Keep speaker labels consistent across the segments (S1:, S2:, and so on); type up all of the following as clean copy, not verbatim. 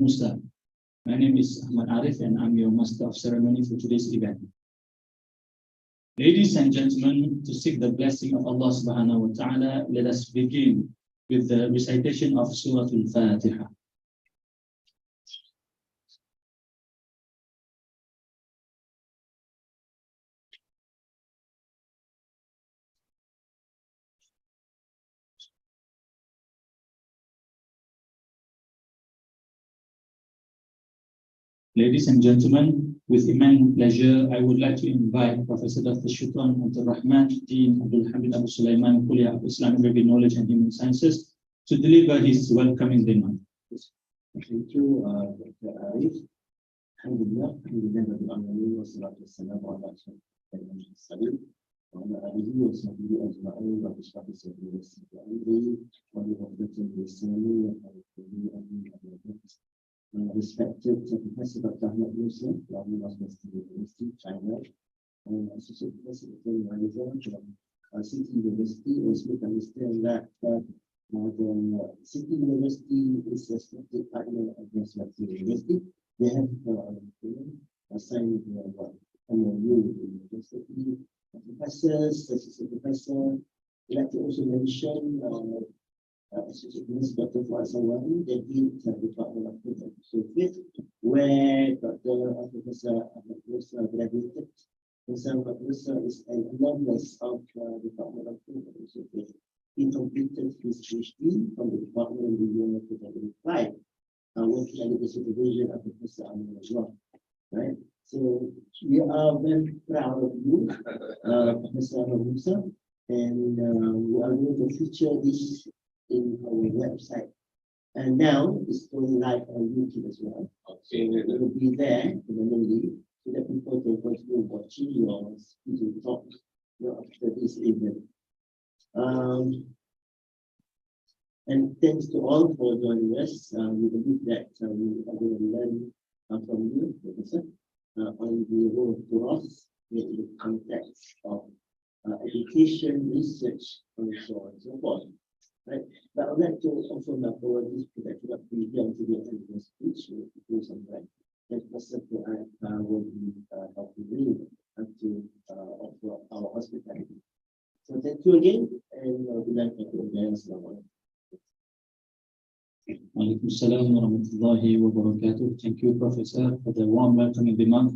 S1: Musa. My name is Ahmad Arif and I'm your Master of Ceremony for today's event. Ladies and gentlemen, to seek the blessing of Allah subhanahu wa ta'ala, let us begin with the recitation of Surah Al-Fatiha. Ladies and gentlemen, with immense pleasure, I would like to invite Professor Dr. Shukran Abdul Rahman, Dean Abdul Hamid Abu Sulaiman, Kuliah of Islamic Knowledge and Human Sciences, to deliver his welcoming remarks.
S2: Thank you, Dr. Arif. Alhamdulillah, Rabbil Alamin, wa salatu wassalamu ala asyrafil mursalin wa ala alihi wa sahbihi ajma'in wa bismillah respected Professor Dr. Ahmad Musa from University of China, and Associate Professor Dr. from City University. Also understand that the City University is a respected partner of the University. They have assigned MOU university professors, assistant professor. I'd like to also mention Associate Professor Dr. Fawaz, the Dean of the Department of Food and Social, where Professor Ahmad Musa graduated. Professor Ahmad Musa is an alumnus of the Department of Food and Social. He completed his PhD from the Department in the year 2005, working under the supervision of Professor Ahmad as well. Right? So we are very proud of you, Professor Ahmad Musa, and we are going to feature this in our website. And now it's going live on YouTube as well. Okay. So it will be there permanently so that people can continue watching your speaking talk after this event. And thanks to all for joining us. We believe that we are going to learn from you, Professor, on the role of Turath in the context of education, research, and so on and so forth. Right. But I would like to also now forward this protection of the young to the end of the speech to do some right. And Professor will be helping me to offer our hospitality. So thank you again, and we'd like to begin.
S1: Alaikum salam wa rahmatullahi wa barakatuh. Thank you, Professor, for the warm welcoming remark.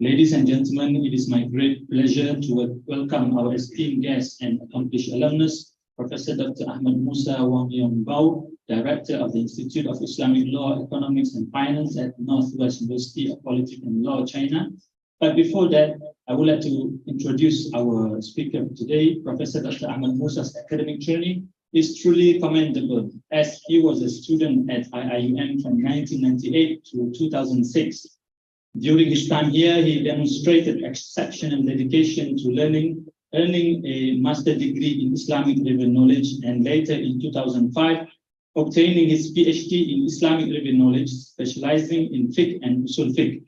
S1: Ladies and gentlemen, it is my great pleasure to welcome our esteemed guest and accomplished alumnus, Professor Dr. Ahmad Musa Wang Yong Bao, Director of the Institute of Islamic Law, Economics and Finance at Northwest University of Politics and Law, China. But before that, I would like to introduce our speaker today. Professor Dr. Ahmad Musa's academic journey is truly commendable, as he was a student at IIUM from 1998 to 2006. During his time here, he demonstrated exceptional dedication to learning, earning a master's degree in Islamic knowledge, and later in 2005, obtaining his PhD in Islamic knowledge, specializing in fiqh and usul fiqh.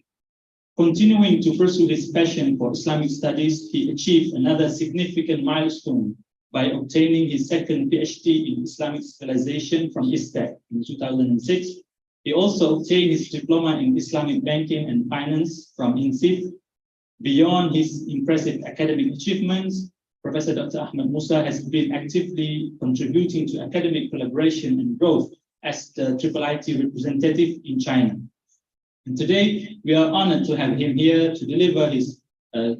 S1: Continuing to pursue his passion for Islamic studies, he achieved another significant milestone by obtaining his second PhD in Islamic civilization from ISTEC in 2006. He also obtained his diploma in Islamic banking and finance from INSIF. Beyond his impressive academic achievements, Professor Dr. Ahmad Musa has been actively contributing to academic collaboration and growth as the IIIT representative in China. And today, we are honored to have him here to deliver his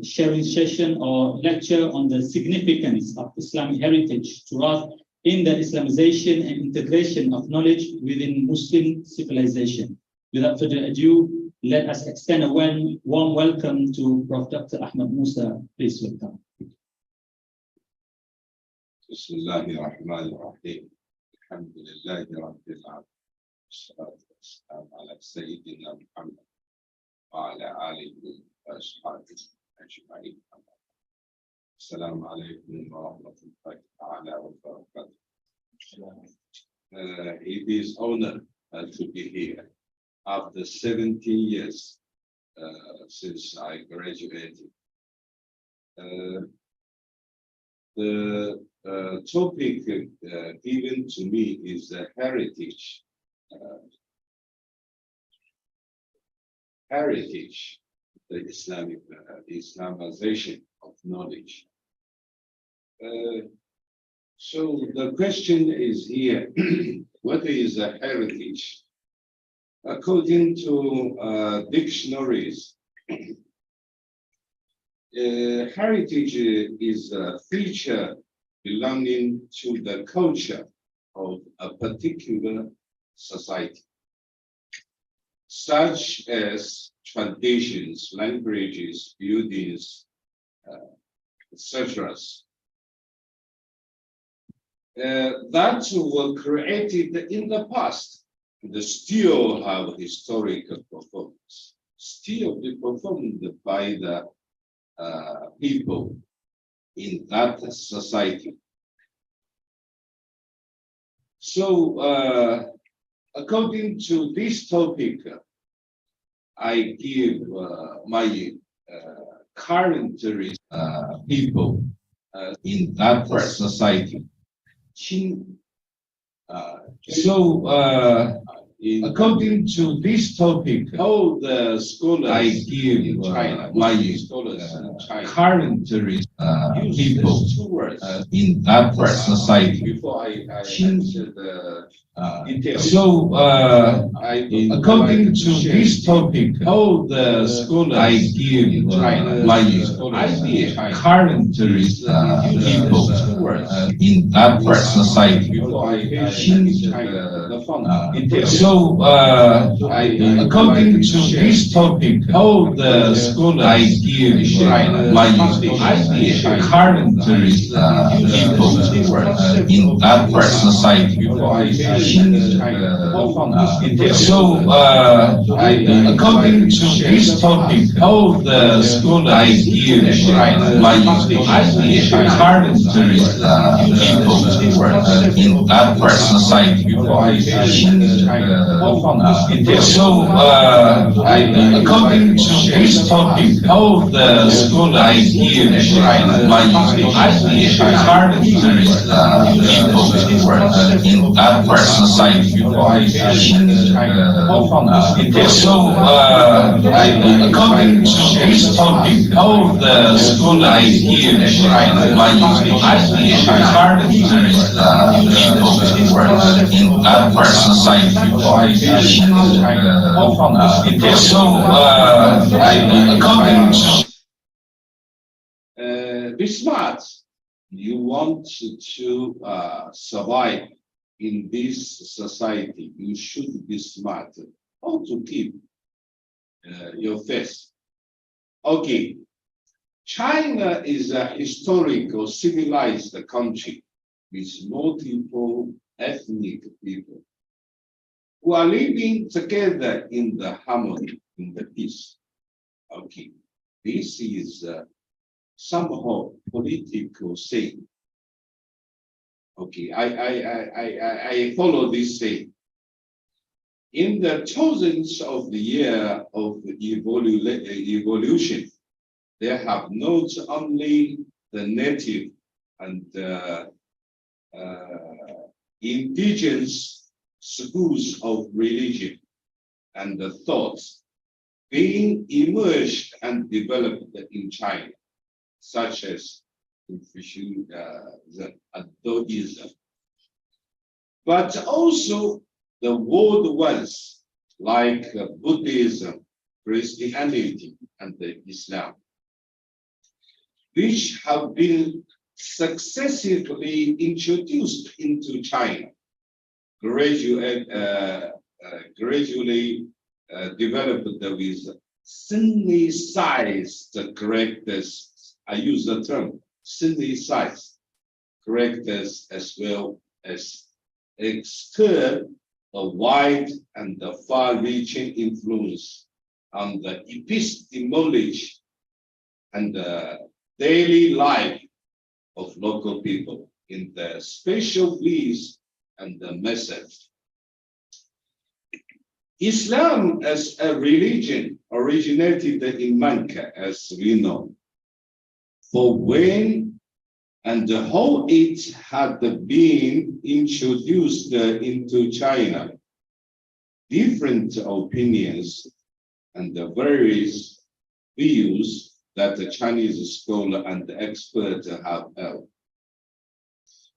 S1: sharing session or lecture on the significance of Islamic heritage, Turath, in the Islamization and integration of knowledge within Muslim civilization. Without further ado, let us extend a warm welcome to Prof. Dr. Ahmad Musa. Please welcome.
S3: Bismillahirrahmanirrahim. Alhamdulillahi Rabbil Alamin. Wassalatu wassalamu ala Sayyidina Muhammad wa ala alihi wa ashabihi ajma'in. Assalamu alaikum wa rahmatullahi wa barakatuh. It is honor to be here after 17 years since I graduated. The topic given to me is the heritage heritage, the Islamic Islamization of knowledge. So the question is here, what is a heritage? According to dictionaries, heritage is a feature belonging to the culture of a particular society, such as traditions, languages, buildings, etc. That were created in the past and still have historical performance, still be performed by the people in that society. So, according to this topic, I give my current people in that society. According to this topic, all the scholars I give in China, my scholars in China, current people in that society. Before I answer the details. According to this topic, all the scholars I give in China, my idea, current people in that society. Before I answer the details. According to this topic, all the scholars I give in China, my idea, current people in that society. Before I according to this topic, all the scholars I give in China, my idea, current people in that society. Before I according to this topic, all the scholars I give in China, my idea, current people in that society. Before I according to this topic, all the scholars I give in China, my idea, current people in that society. Before I according to be smart. You want to survive in this society, you should be smart. How to keep your face? Okay, China is a historical civilized country with multiple ethnic people who are living together in the harmony, in the peace. Okay, this is somehow political saying. Okay, I follow this saying. In the thousands of the year of evolution, there have not only the native and indigenous schools of religion and the thoughts being emerged and developed in China, such as Confucianism, but also the world ones like Buddhism, Christianity, and Islam, which have been successively introduced into China, gradually developed with synthesized characters. I use the term synthesized characters as well as exert a wide and far-reaching influence on the epistemology and the daily life of local people in the spatial beliefs and the methods. Islam as a religion originated in Mecca, as we know. For when and how it had been introduced into China, different opinions and the various views that the Chinese scholar and expert have held.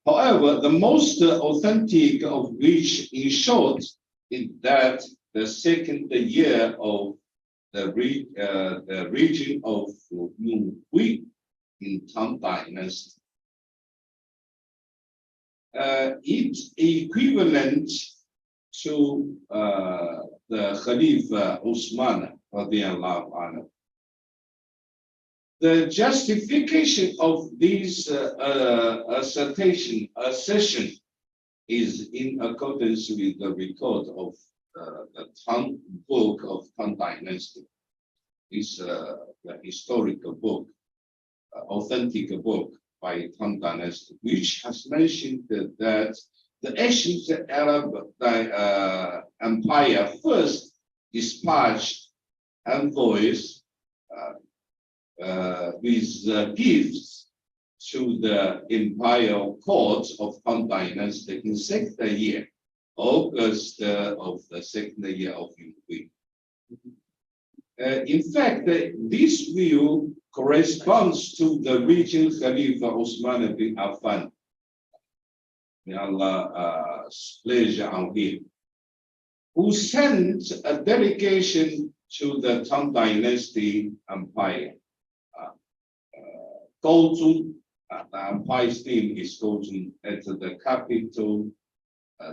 S3: However, the most authentic of which, in short, is that the second year of the region of Yunhui in Tang Dynasty. It's equivalent to the Khalifa Usman radiallahu anhu. The justification of this assertion is in accordance with the record of the Tang book of Tang Dynasty. It's the historical book, authentic book by Tang Dynasty, which has mentioned that the ancient Arab Empire first dispatched envoys with gifts to the imperial court of Tang Dynasty in second year, August of the second year of Yunhui. In fact, this view corresponds to the regional Khalifa Osman bin Affan. May Allah's pleasure on him, who sent a delegation to the Tang Dynasty Empire. Gozhong, the empire's name is Gozhong, at the capital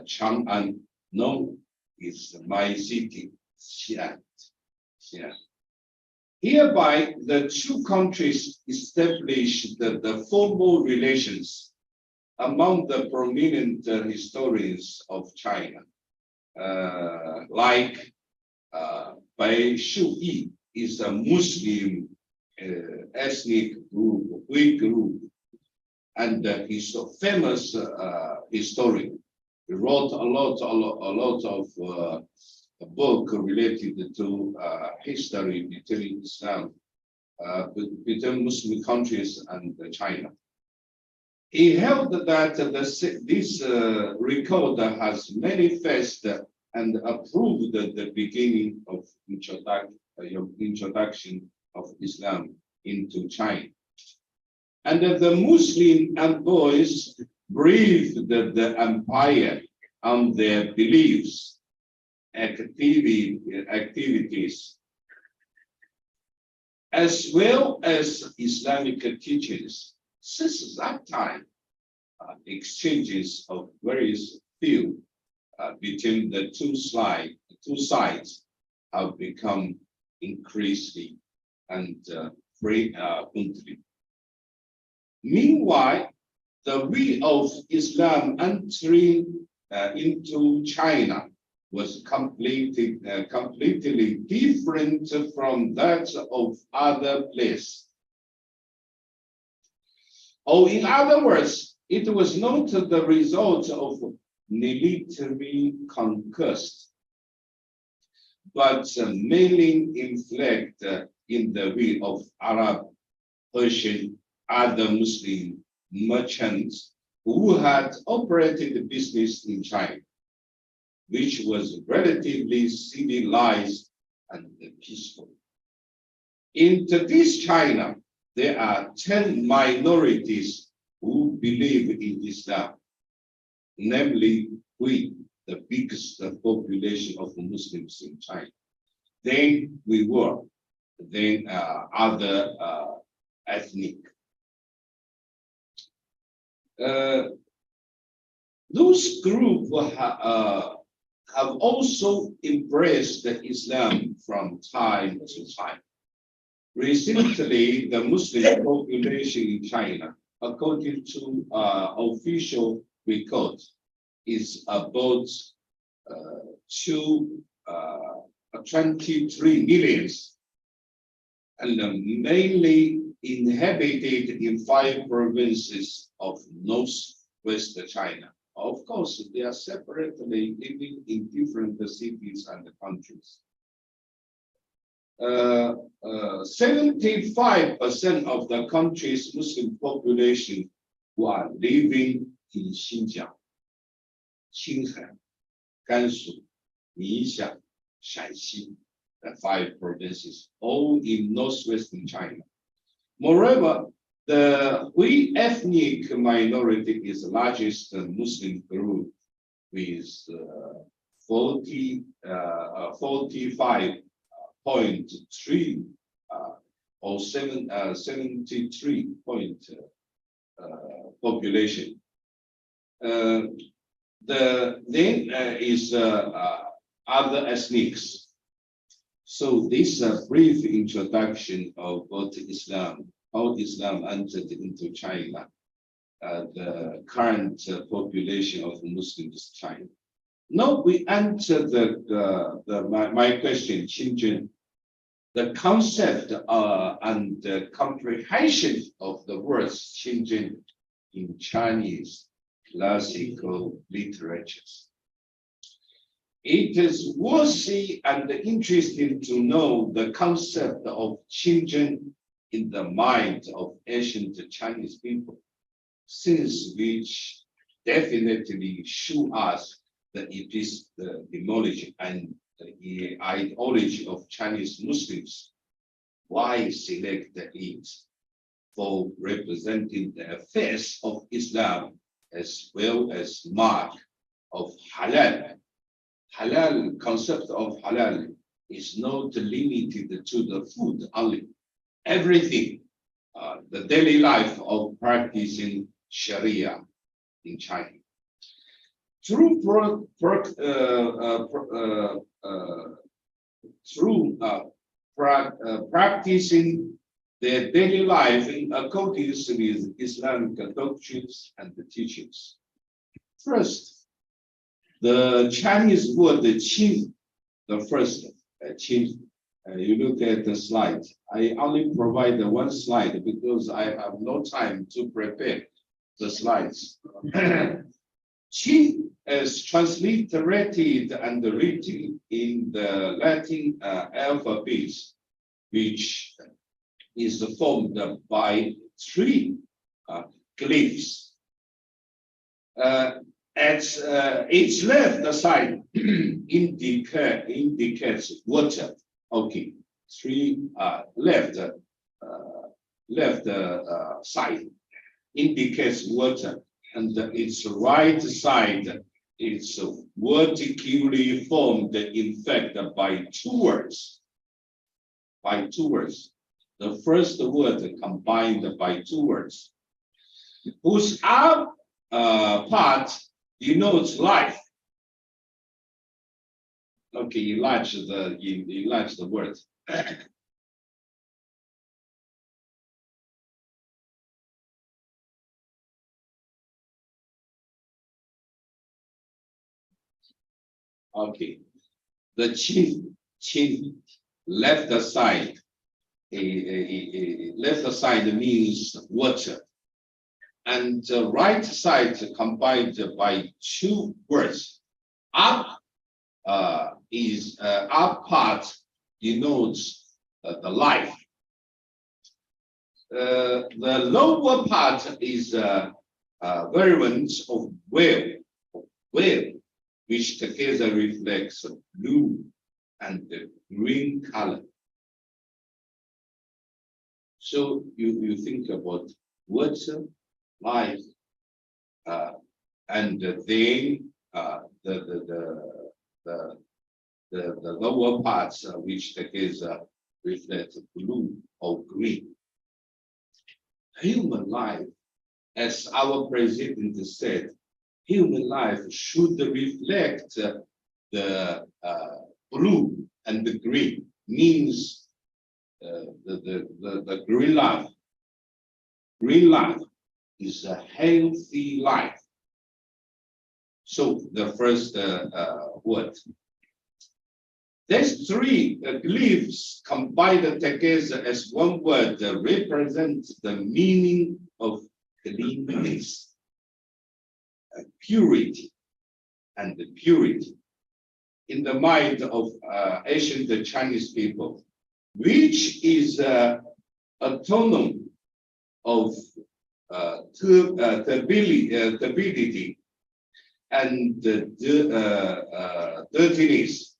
S3: Chang'an, known as my city, Xi'an. Hereby, the two countries established the formal relations among the prominent historians of China, like Bai Shuyi is a Muslim ethnic group, Hui group, and he's a famous historian. He wrote a lot of book related to history between Islam, between Muslim countries and China. He held that this record has manifested and approved the beginning of introduction of Islam into China. And the Muslim envoys briefed the empire on their beliefs, activities, as well as Islamic teachings. Since that time, exchanges of various views between the two sides have become increasingly and frequently. Meanwhile, the way of Islam entering into China was completely different from that of other places. Or in other words, it was not the result of military conquest, but mainly inflected in the way of Arab, Persian, other Muslim merchants who had operated business in China, which was relatively civilized and peaceful. In today's China, there are 10 minorities who believe in Islam, namely we, the biggest population of Muslims in China. Then we were, then other ethnic. Those groups have also embraced Islam from time to time. Recently, the Muslim population in China, according to official records, is about 23 million, and mainly inhabited in 5 provinces of northwest China. Of course, they are separately living in different cities and countries. 75% of the country's Muslim population who are living in Xinjiang, Qinghai, Gansu, Ningxia, Shanxi, 5 provinces, all in northwestern China. Moreover, the Hui ethnic minority is the largest Muslim group with 45.3 or 73 point population. Then is other ethnics. So this brief introduction of what Islam, how Islam entered into China, the current population of Muslims in China. Now we enter my question, Xinjiang. The concept and the comprehension of the words Xinjiang in Chinese classical literatures. It is worthy and interesting to know the concept of Xinjiang in the mind of ancient Chinese people, since which definitely show us the epistemology and the ideology of Chinese Muslims. Why select it for representing the affairs of Islam as well as mark of halal? Halal, concept of halal is not limited to the food only. Everything, the daily life of practicing Sharia in China. Through practicing their daily life in accordance with Islamic doctrines and the teachings. First, the Chinese word qin, the first qin. You look at the slide. I only provide one slide because I have no time to prepare the slides. Qin is transliterated and written in the Latin alphabet, which is formed by 3 glyphs. At its left side indicates water. Okay, 3 left side indicates water, and its right side is vertically formed, in fact, by 2 words. By 2 words. The first word combined by 2 words, whose up part denotes life. Okay, enlarge the word. Okay, the qin left side. Left side means water, and right side combined by 2 words. Up is up part denotes the life. The lower part is variant of whale, which together reflects blue and green color. So you think about water, life, and then the lower parts, which together reflect blue or green. Human life, as our president said, human life should reflect the blue and the green, means the green life. Green life is a healthy life. So the first word. These 3 glyphs combined together as one word represent the meaning of cleanness, purity, and purity in the mind of ancient Chinese people, which is a tonem of turbidity and dirtiness.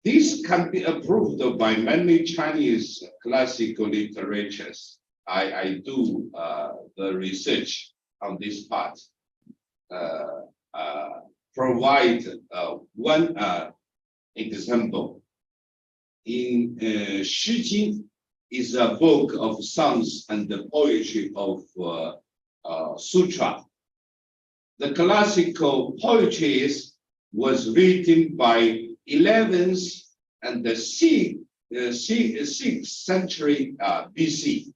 S3: This can be approved by many Chinese classical literatures. I do the research on this part. Provide one example. In Shi Jing is a book of songs and the poetry of sutra. The classical poetry was written by 11th and the 6th century BC,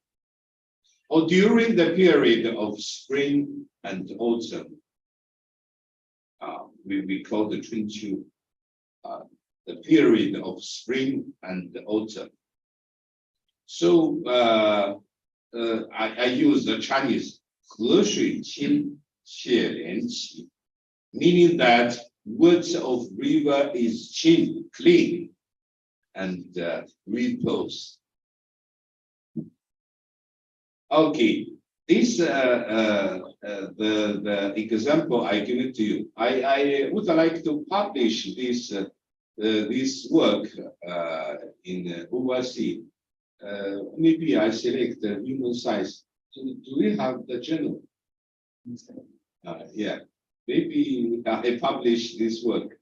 S3: or during the period of spring and autumn. We call the Chunqiu the period of spring and autumn. So I use the Chinese 河水清血连起, meaning that words of river is clean and repose. Okay, this the example I give it to you. I would like to publish this this work in overseas. Maybe I select the human size. Do we have the journal? Yeah, maybe I publish this work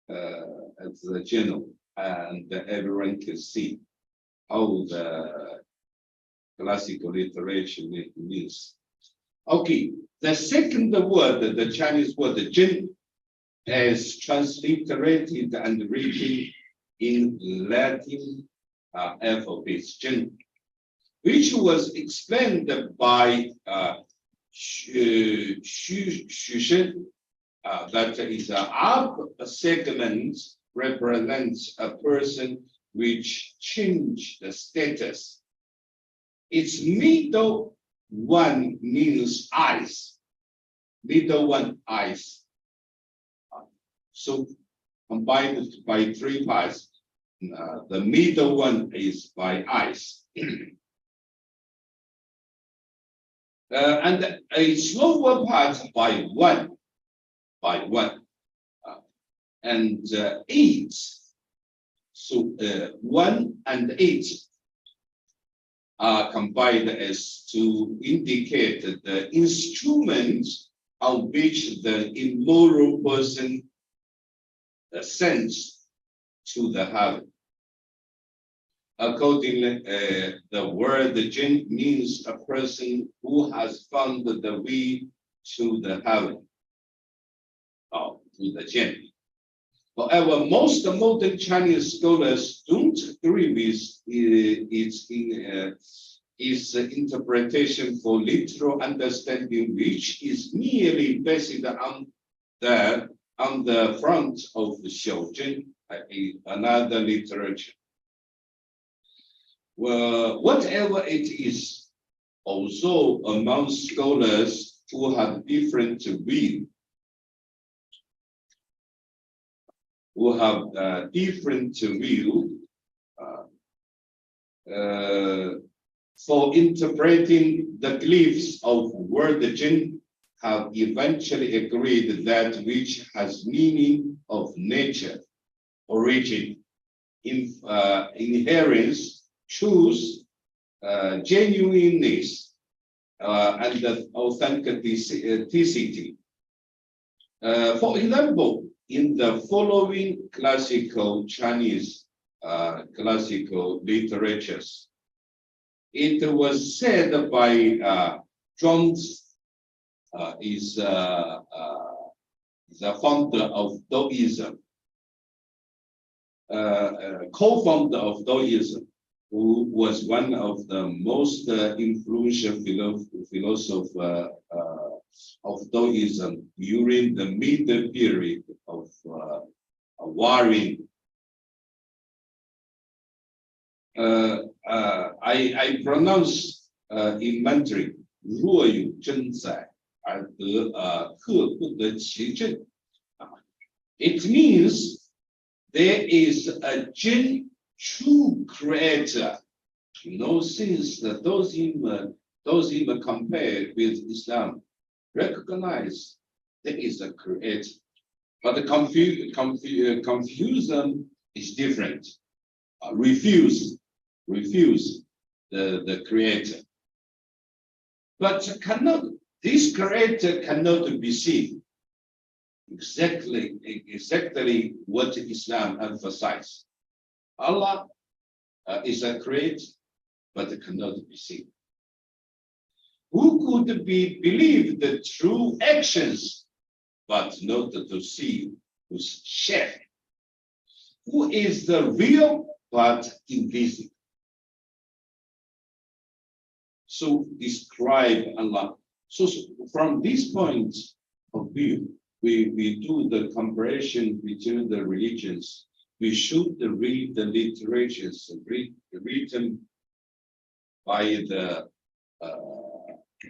S3: as a journal, and everyone can see how the classical literature means. Okay, the second word, the Chinese word "jin," is transliterated and written in Latin alphabet "jin," which was explained by Xu Shen, that is an up segment represents a person which changed the status. Its middle one means eyes. Middle one, eyes. So combined by 3 parts. The middle one is by eyes. And a slower part by one. And 8. So 1 and 8 are combined as to indicate the instrument on which the immoral person ascends to the heaven. Accordingly, the word jin means a person who has found the way to the heaven, or to the jin. However, most modern Chinese scholars don't agree with its interpretation for literal understanding, which is merely based on the front of the Xiaozhen, another literature. Well, whatever it is, also among scholars who have different view, for interpreting the glyphs of word jin, have eventually agreed that which has meaning of nature, origin, inherence, truth, genuineness, and authenticity. For example, in the following classical Chinese classical literatures, it was said by Zhuangzi, is the founder of Taoism, co-founder of Taoism, who was one of the most influential philosophers of Taoism during the middle period of warring. I pronounce in Mandarin, 若有真在, it means there is a true creator. You know, since those even compared with Islam, recognize there is a creator. But the confusion is different. Refuse the creator. But this creator cannot be seen. Exactly what Islam emphasizes. Allah is a creator, but cannot be seen. Who could believe the true actions, but not to see whose shape? Who is the real but invisible? So describe Allah. So from this point of view, we do the comparison between the religions. We should read the literatures written by the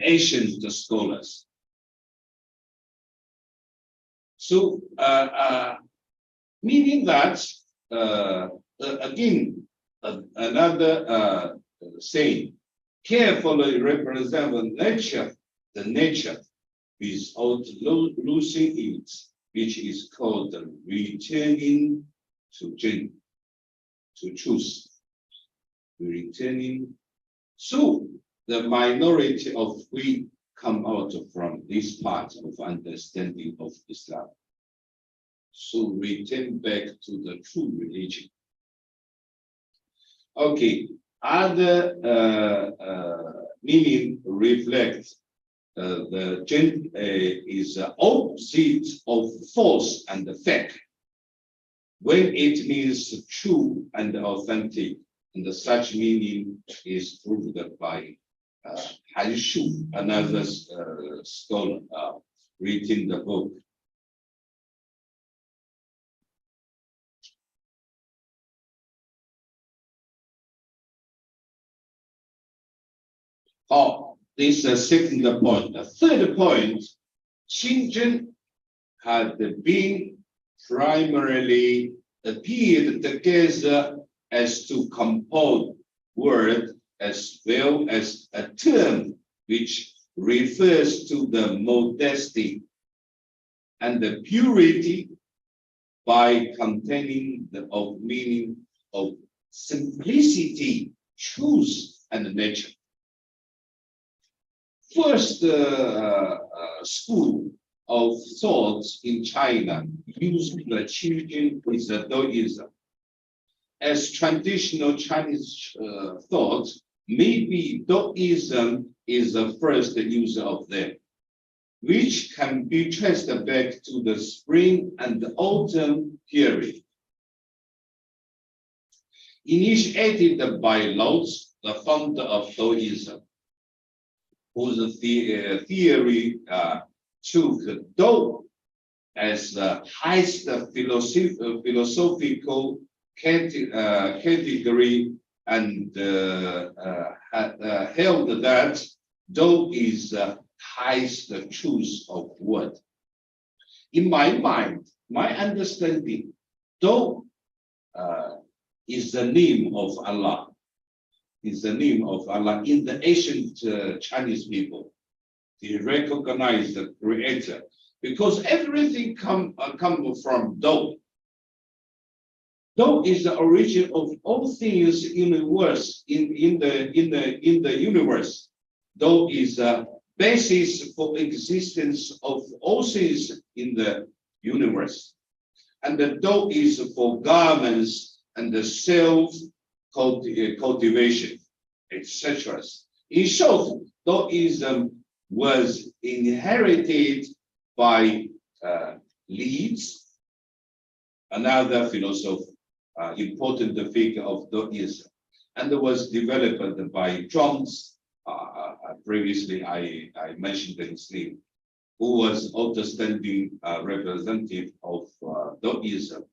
S3: ancient scholars. So meaning that again another saying, carefully represent the nature without losing it, which is called returning to truth. Returning. So the minority of we come out from this part of understanding of Islam. So return back to the true religion. Okay, other meaning reflects the is opposite of false and fake. When it means true and authentic, and such meaning is proved by Han Shu, another scholar written the book. This is the second point. The third point, children had been primarily appeared together as to compose word as well as a term which refers to the modesty and the purity by containing the meaning of simplicity, truth, and nature. First school of thoughts in China used the children with the Taoism. As traditional Chinese thought, maybe Taoism is the first user of them, which can be traced back to the spring and autumn period. Initiated by Lao Tzu, the founder of Taoism, whose theory took Tao as the highest philosophical category and held that Tao is the highest truth of word. In my mind, my understanding, Tao is the name of Allah. Is the name of Allah in the ancient Chinese people. They recognize the creator because everything come from Tao. Tao is the origin of all things in the universe. In the universe, Tao is the basis for existence of all things in the universe, and the Tao is for garments and the self cultivation, etc. In short, Taoism was inherited by Leeds, another philosopher, important figure of Taoism, and was developed by Jones. Previously, I mentioned his name, who was outstanding representative of Taoism.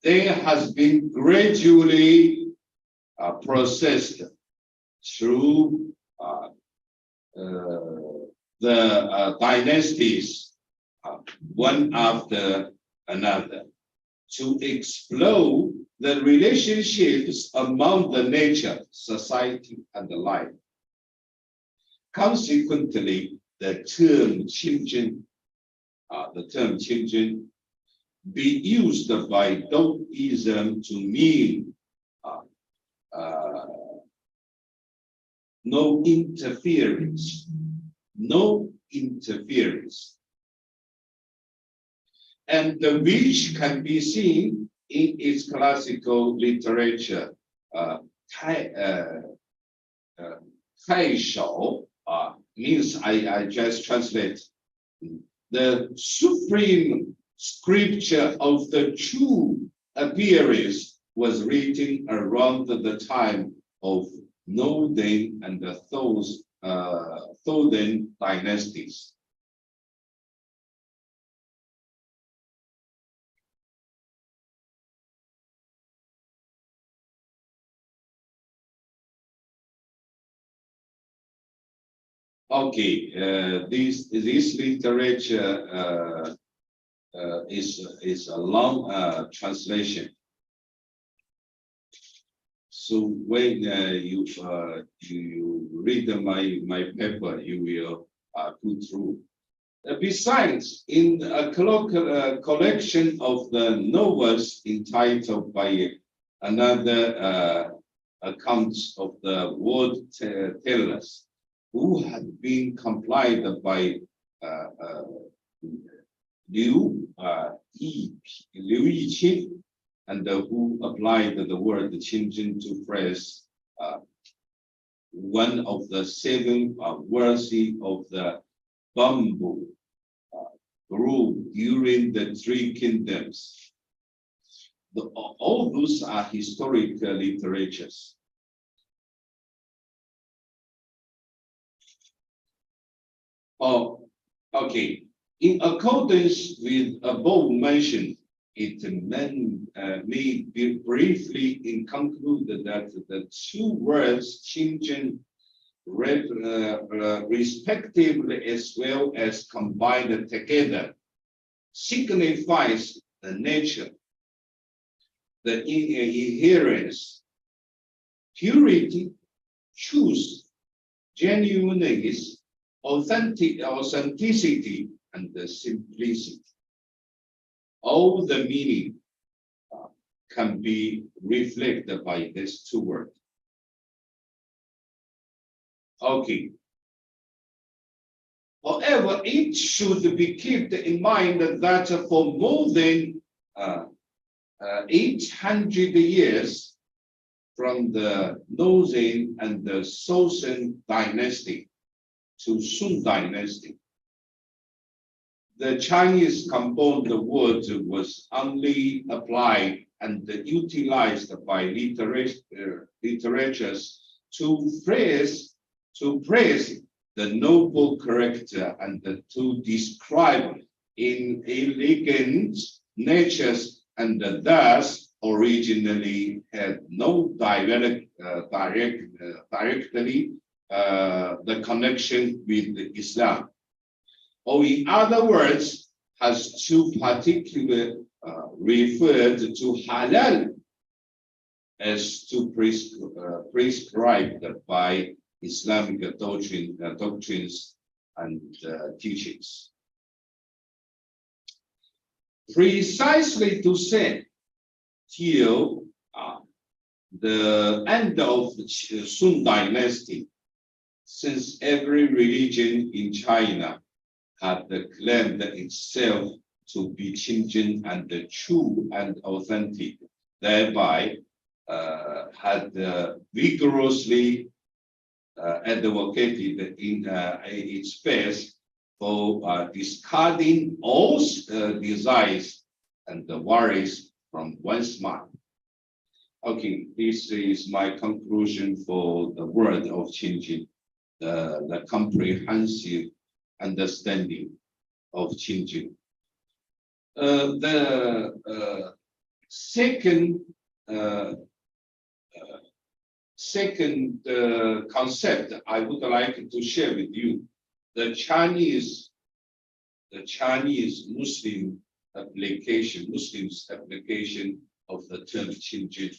S3: There has been gradually processed through the dynasties, one after another, to explore the relationships among the nature, society, and the life. Consequently, the term children be used by Taoism to mean no interference, no interference, and which can be seen in its classical literature. 太守 means I just translate the supreme scripture of the true appearance was written around the time of Northern and the Southern dynasties. Okay, this literature is a long translation. So when you read my paper, you will go through. Besides, in a collection of the novels entitled by another accounts of the world tellers, who had been compiled by Liu Yiqing, and who applied the word Qingjin to phrase one of the 7 worthy of the bamboo grew during the 3 kingdoms. All those are historic literatures. Oh, okay. In accordance with above mentioned, it may be briefly concluded that the 2 words Qingjin respectively as well as combined together signifies the nature, the inherence, purity, truth, genuineness, authenticity, and the simplicity. All the meaning can be reflected by these 2 words. Okay. However, it should be kept in mind that for more than 800 years, from the Northern and the Southern dynasty to Sung dynasty, the Chinese compound word was only applied and utilized by literatures to praise the noble character and to describe in elegant natures, and thus originally had no directly the connection with Islam, or in other words, has to particularly referred to halal as to prescribed by Islamic doctrines and teachings. Precisely to say, till the end of the Sung dynasty, since every religion in China had claimed itself to be Qingjin and the true and authentic, thereby had vigorously advocated in its space for discarding all desires and worries from one's mind. Okay, this is my conclusion for the word of Qingjin, the comprehensive understanding of Qingjin. The second concept I would like to share with you, the Chinese Muslims application of the term Qingjin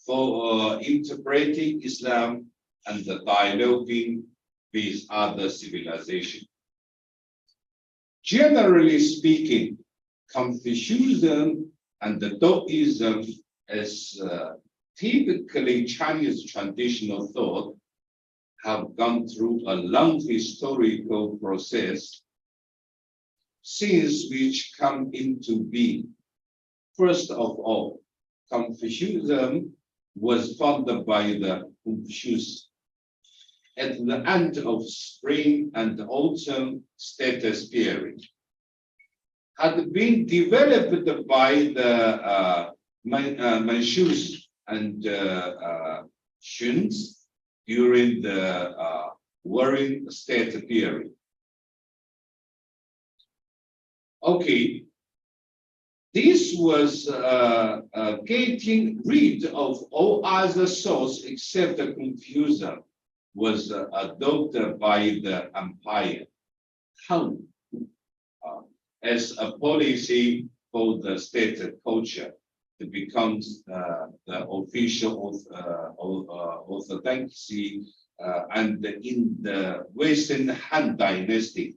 S3: for interpreting Islam and dialoguing with other civilizations. Generally speaking, Confucianism and the Taoism as typically Chinese traditional thought have gone through a long historical process since which come into being. First of all, Confucianism was founded by the Confucius at the end of spring and autumn status period, had been developed by the Manchus and Xuns during the Warring State period. Okay, this was getting rid of all other sources except the Confucianism was adopted by the empire Han as a policy for the state culture. It becomes the official orthodoxy and in the Western Han Dynasty.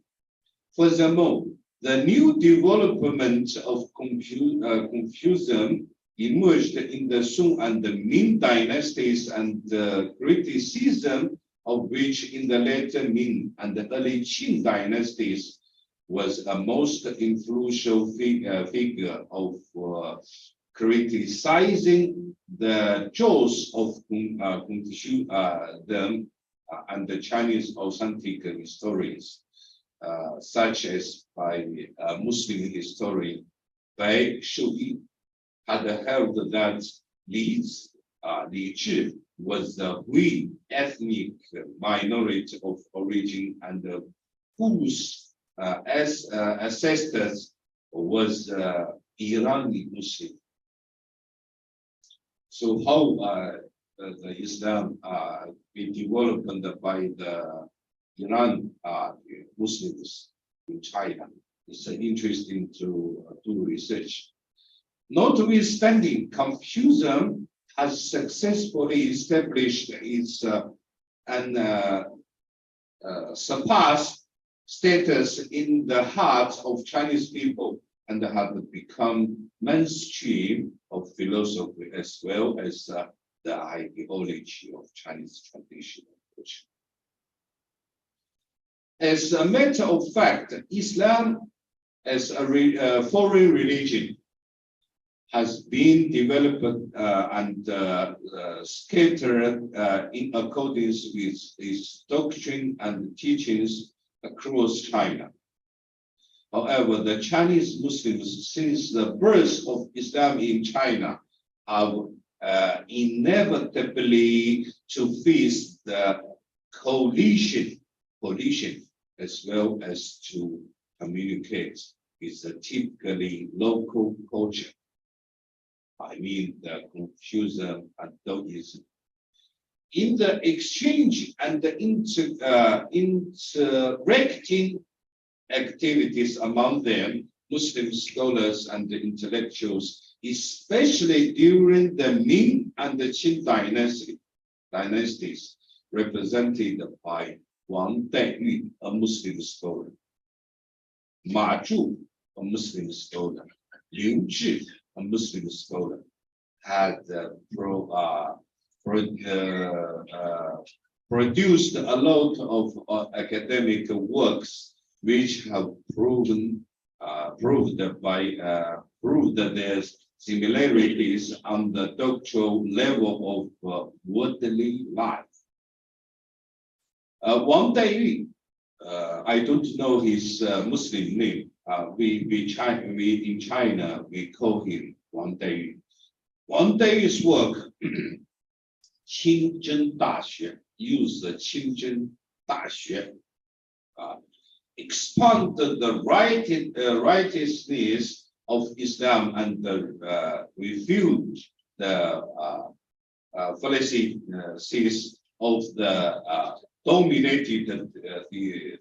S3: Furthermore, the new development of Confucianism emerged in the Song and the Ming dynasties, and the criticism of which in the later Ming and the early Qing dynasties was a most influential figure of criticizing the jaws of Confucianism and the Chinese authentic historians, such as by Muslim historian Bai Shuyi, had held that Li Zhi was the Hui ethnic minority of origin and whose ancestors was Iranian Muslim. So how the Islam be developed by the Iran Muslims in China? It's interesting to do research. Notwithstanding, Confucianism has successfully established its surpassed status in the hearts of Chinese people and have become mainstream of philosophy as well as the ideology of Chinese traditional culture. As a matter of fact, Islam as a foreign religion has been developed and scattered in accordance with its doctrine and teachings across China. However, the Chinese Muslims, since the birth of Islam in China, have inevitably to face the coalition as well as to communicate with the typically local culture. I mean the Confucianism and Taoism. In the exchange and the interacting activities among them, Muslim scholars and the intellectuals, especially during the Ming and the Qing dynasties, represented by Wang Daiyu, a Muslim scholar, Ma Zhu, a Muslim scholar, Liu Zhi, a Muslim scholar, had produced a lot of academic works which have proved their similarities on the doctrinal level of worldly life. Wang Daiyu, I don't know his Muslim name. We in China we call him Wang Daiyu. Wang Daiyu's work, 清真大学, use the 清真大学, expanded the righteousness of Islam and refuted the fallacies of the dominated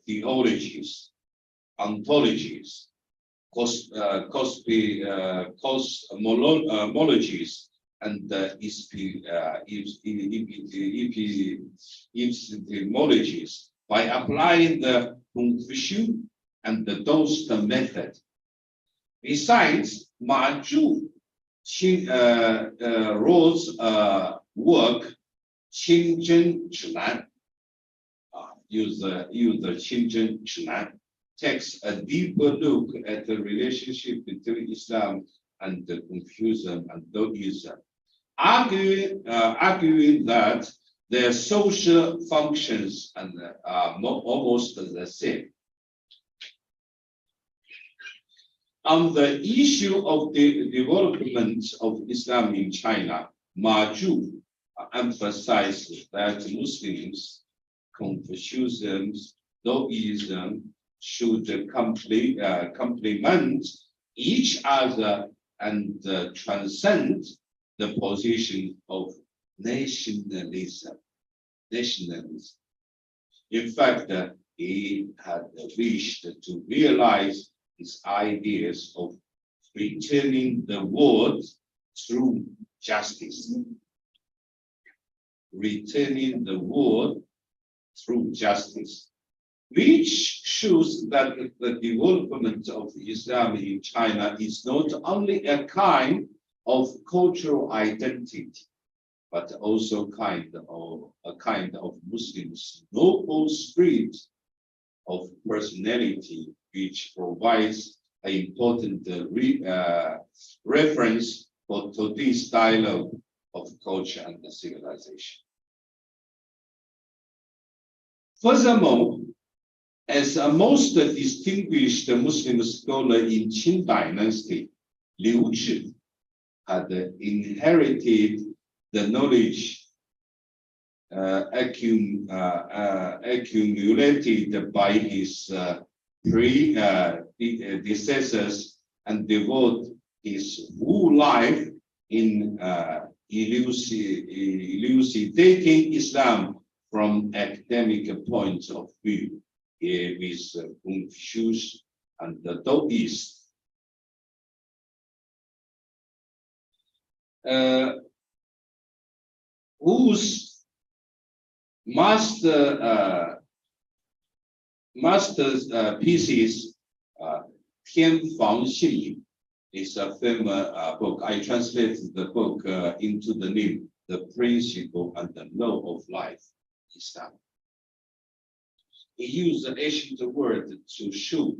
S3: theologies, ontologies, cosmologies, and epistemologies by applying the Confucian and the Taoist method. Besides, Ma Zhu wrote a work, 清真指南, use the 清真指南, takes a deeper look at the relationship between Islam and Confucianism and Taoism, arguing that their social functions are almost the same. On the issue of the development of Islam in China, Ma Zhu emphasized that Muslims, Confucianism, Taoism should complement each other and transcend the position of nationalism. In fact, he had wished to realize his ideas of returning the world through justice. Returning the world through justice, which shows that the development of Islam in China is not only a kind of cultural identity, but also a kind of Muslims' noble spirit of personality, which provides an important reference for today's dialogue of culture and civilization. Furthermore, as a most distinguished Muslim scholar in Qing Dynasty, Liu Zhi had inherited the knowledge accumulated by his predecessors and devote his whole life in elucidating Islam from academic points of view, with Confucius and the Taoists. Whose masterpieces, 天房信义, is a famous book. I translated the book into the name, The Principle and the Law of Life, Islam. He used the ancient word to show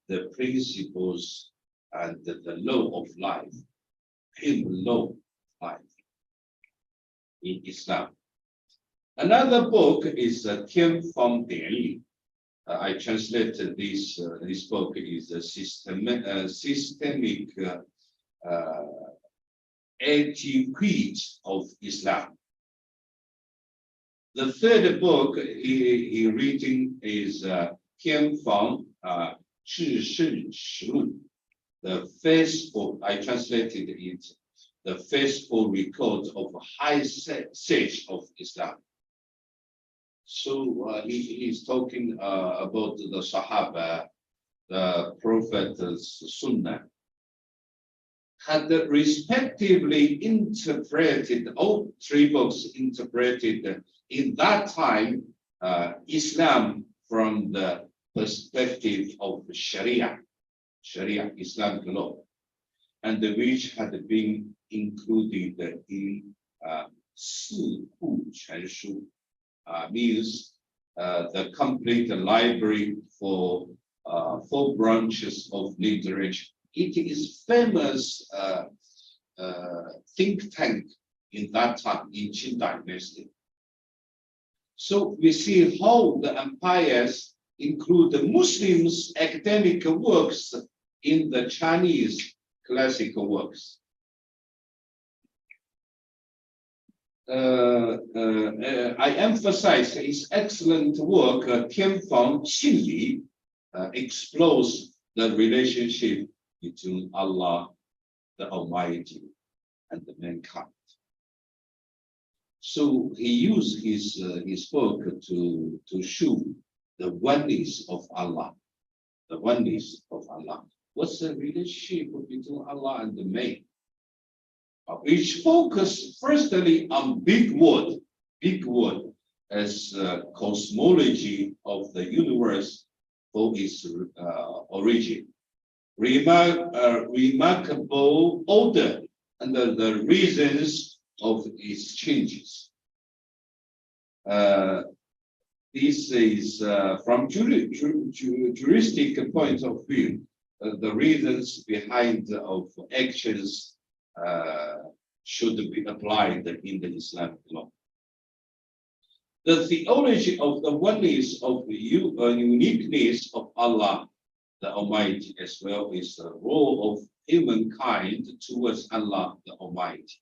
S3: the principles and the law of life, hidden law of life in Islam. Another book is 天方典礼. I translated this book is a systemic etiquette of Islam. The third book he reading is 天方至圣实录. The faithful, I translated it, the faithful record of high sage of Islam. So he is talking about the Sahaba, the Prophet's Sunnah, had respectively interpreted, all three books interpreted in that time Islam from the perspective of Sharia, Islamic law, and which had been included in 四库全书, means the complete library for 4 branches of literature. It is famous think tank in that time in Qing Dynasty. So we see how the empires include the Muslims' academic works in the Chinese classical works. I emphasize his excellent work, 天房信礼, explores the relationship between Allah, the Almighty, and the mankind. So he used his book to show the oneness of Allah, the oneness of Allah. What's the relationship between Allah and the man? Which focus firstly on big word as cosmology of the universe for its origin. remarkable order and the reasons of its changes. This is from juristic point of view, the reasons behind of actions should be applied in the Islamic law. The theology of the oneness of the uniqueness of Allah the Almighty, as well as the role of humankind towards Allah the Almighty,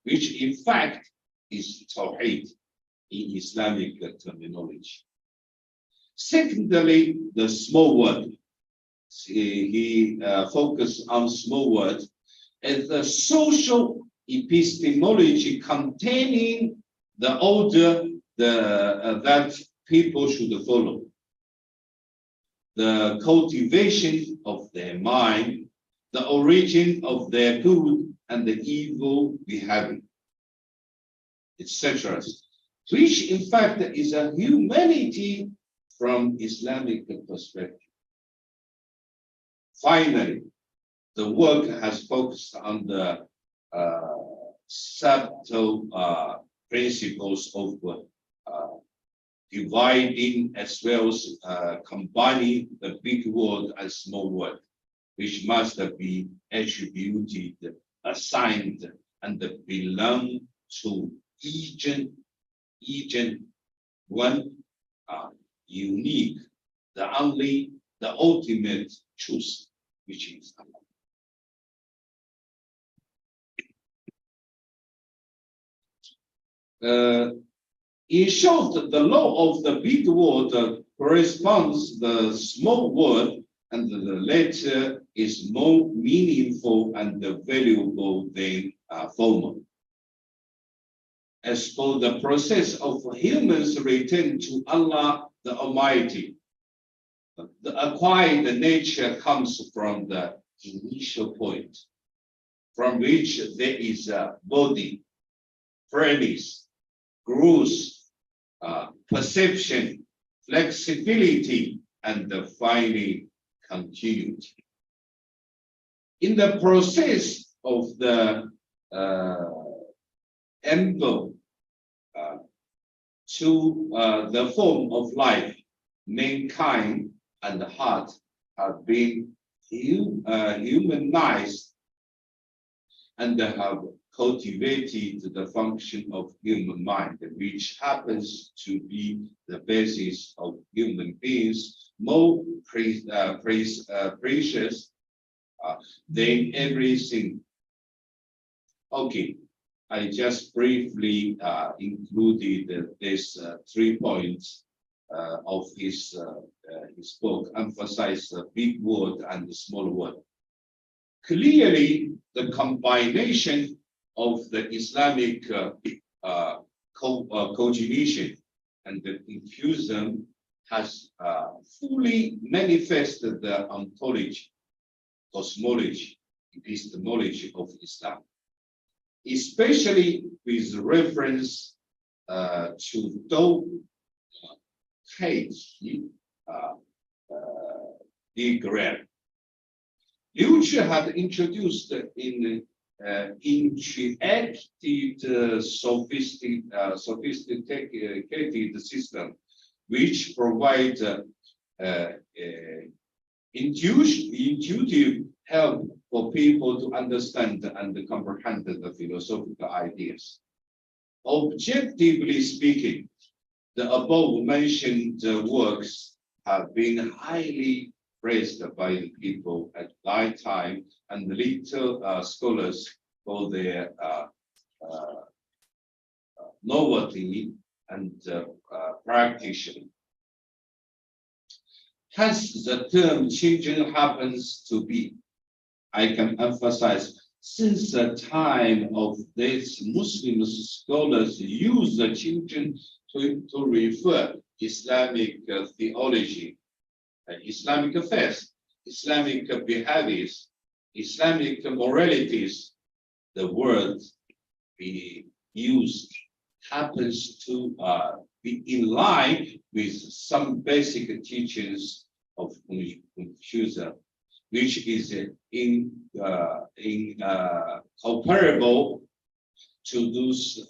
S3: which in fact is Tawheed in Islamic terminology. Secondly, the small word. He focused on small word as the social epistemology containing the order that people should follow, the cultivation of their mind, the origin of their good and the evil behavior, etc., which in fact is a humanity from Islamic perspective. Finally, the work has focused on the subtle principles of dividing as well as combining the big word and small word, which must be attributed, assigned, and belong to each one unique, the ultimate truth, which is Allah. In short, the law of the big word corresponds the small word, and the latter is more meaningful and valuable than former. As for the process of humans' return to Allah the Almighty, the acquired nature comes from the initial point, from which there is a body, premise, growth, perception, flexibility, and finally continuity. In the process of the envelope to the form of life, mankind and the heart have been humanized and have cultivated the function of human mind, which happens to be the basis of human beings, more precious than everything. Okay, I just briefly included these 3 points of his book, emphasize the big word and the small word. Clearly, the combination of the Islamic cognition and the infusion has fully manifested the ontology, cosmology, epistemology of Islam, especially with reference to Tawheed diagram. Liu Qi had introduced in interactive, sophisticated system, which provides intuitive help for people to understand and comprehend the philosophical ideas. Objectively speaking, the above-mentioned works have been highly praised by people at my time and little scholars for their novelty and practice. Hence, the term children happens to be, I can emphasize, since the time of these Muslim scholars use the children to refer Islamic theology, Islamic faith, Islamic behaviors, Islamic moralities, the word be used happens to be in line with some basic teachings of Confucius, which is comparable to those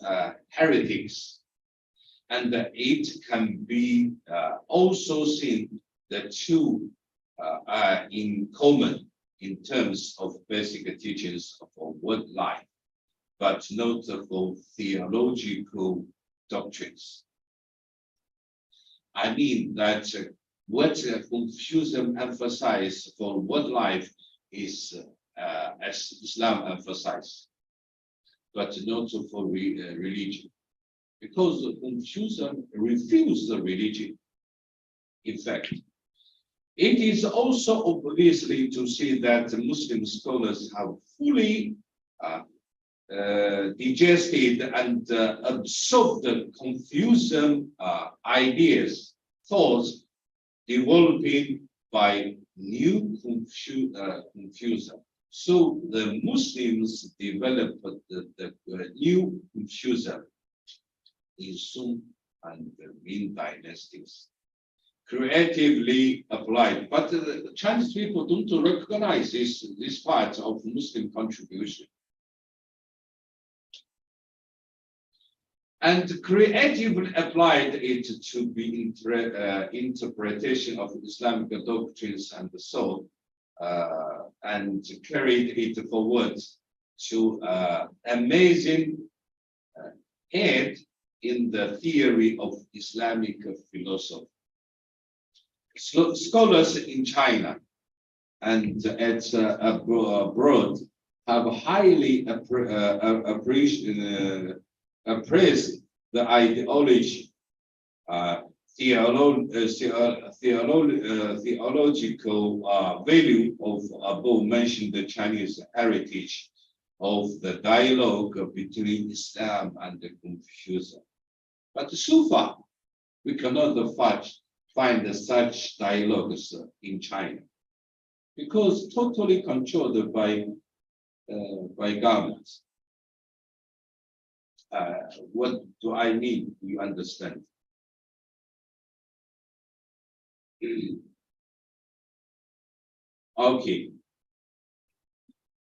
S3: heretics, and it can be also seen the two are in common in terms of basic teachings of word life, but not for theological doctrines. I mean that what Confucianism emphasized for word life is as Islam emphasized, but not for religion, because Confucianism refused the religion. In fact, it is also obviously to see that Muslim scholars have fully digested and absorbed the Confucian ideas, thoughts developing by new Confucianism. So the Muslims developed the new Confucianism in Song and the Ming dynasties, creatively applied. But the Chinese people don't recognize this part of Muslim contribution. And creatively applied it to be interpretation of Islamic doctrines and so, and carried it forward to amazing head in the theory of Islamic philosophy. Scholars in China and at abroad have highly appraised the ideology, theological value of above-mentioned Chinese heritage of the dialogue between Islam and Confucianism. But so far, we cannot find such dialogues in China, because totally controlled by governments. What do I mean? You understand? Okay.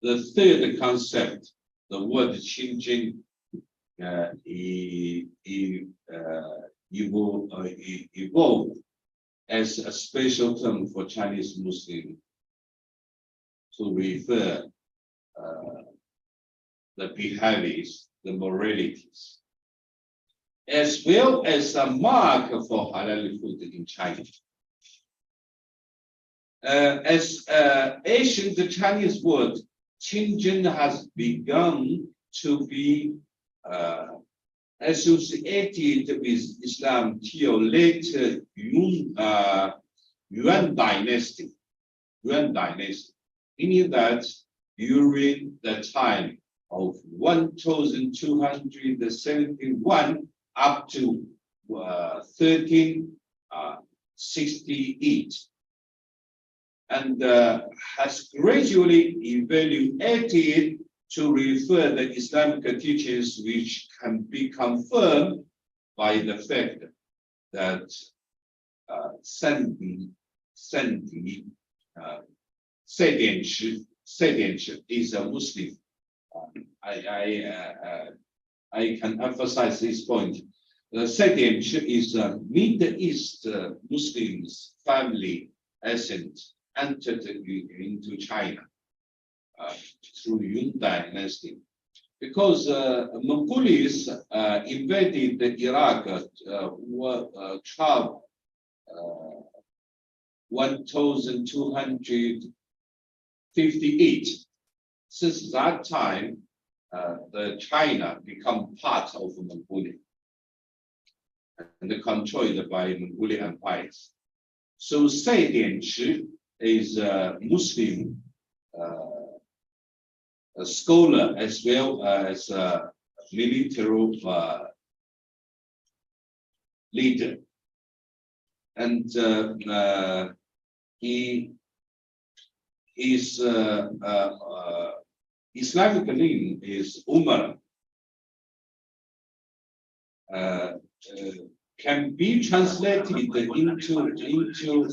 S3: The third concept, the word changing, evolved as a special term for Chinese Muslim to refer the behaviors, the moralities, as well as a mark for halal food in China. As ancient Chinese word, Qingjin has begun to be associated with Islam till later Yuan dynasty. Meaning that during the time of 1271 up to 1368, and has gradually evaluated to refer the Islamic teachings, which can be confirmed by the fact that Sandy is a Muslim. I can emphasize this point. Sedianch is a Middle East Muslims family ascent entered into China through Yuan dynasty, because Mongols invaded Iraq 1258. Since that time, the China become part of Mongolia and controlled by Mongolian empires. So Sedianch is a Muslim a scholar as well as a military leader, and his Islamic name is Umar. can be translated into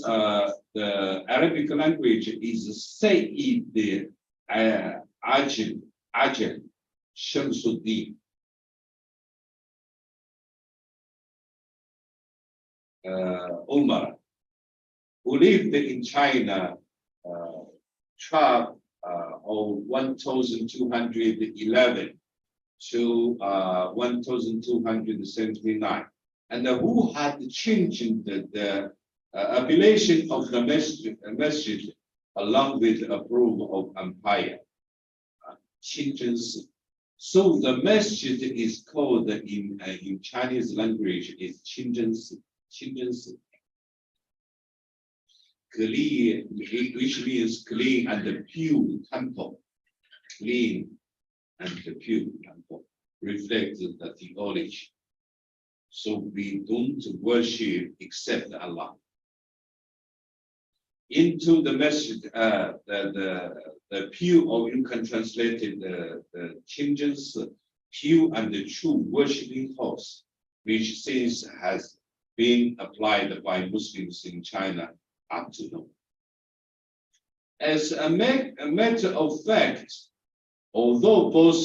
S3: the Arabic language is Sayyid Ajil Shamsuddin. Umar, who lived in China, 1211 to 1279, and who had changed the appellation of the masjid along with approval of empire. So the masjid is called in Chinese language is Qingzhensi. Clean, which means clean and pure temple. Clean and pure temple reflects the theology. So we don't worship except Allah. Into the message, the pure, or you can translate it, the Qingzhen's pure and the true worshiping house, which since has been applied by Muslims in China up to now. As a matter of fact, although both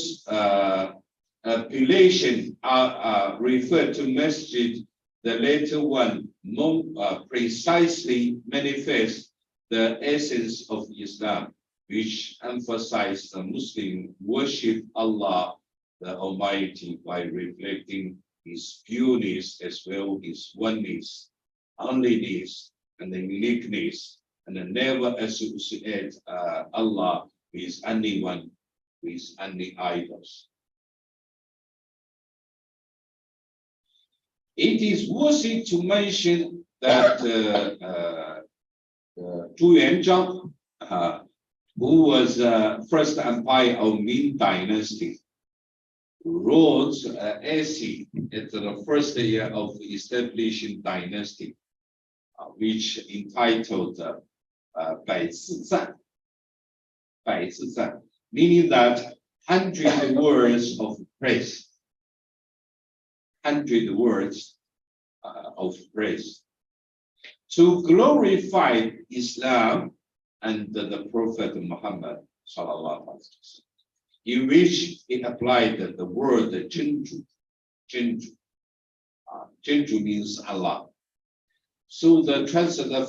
S3: appellations are referred to masjid, the latter one more precisely manifests the essence of Islam, which emphasizes the Muslim worship Allah the Almighty by reflecting His pureness as well as oneness, onlyness, and the uniqueness, and never associate Allah with anyone, with any idols. It is worthy to mention that Zhu Yuanzhang, who was first empire of Ming Dynasty, wrote an essay at the first year of establishing dynasty, which entitled 百字赞, meaning that 100 words of praise. 100 words of praise to glorify Islam and the Prophet Muhammad sallallahu alaihi wasallam, in which he applied the word Zhenju. Zhenju means Allah. So the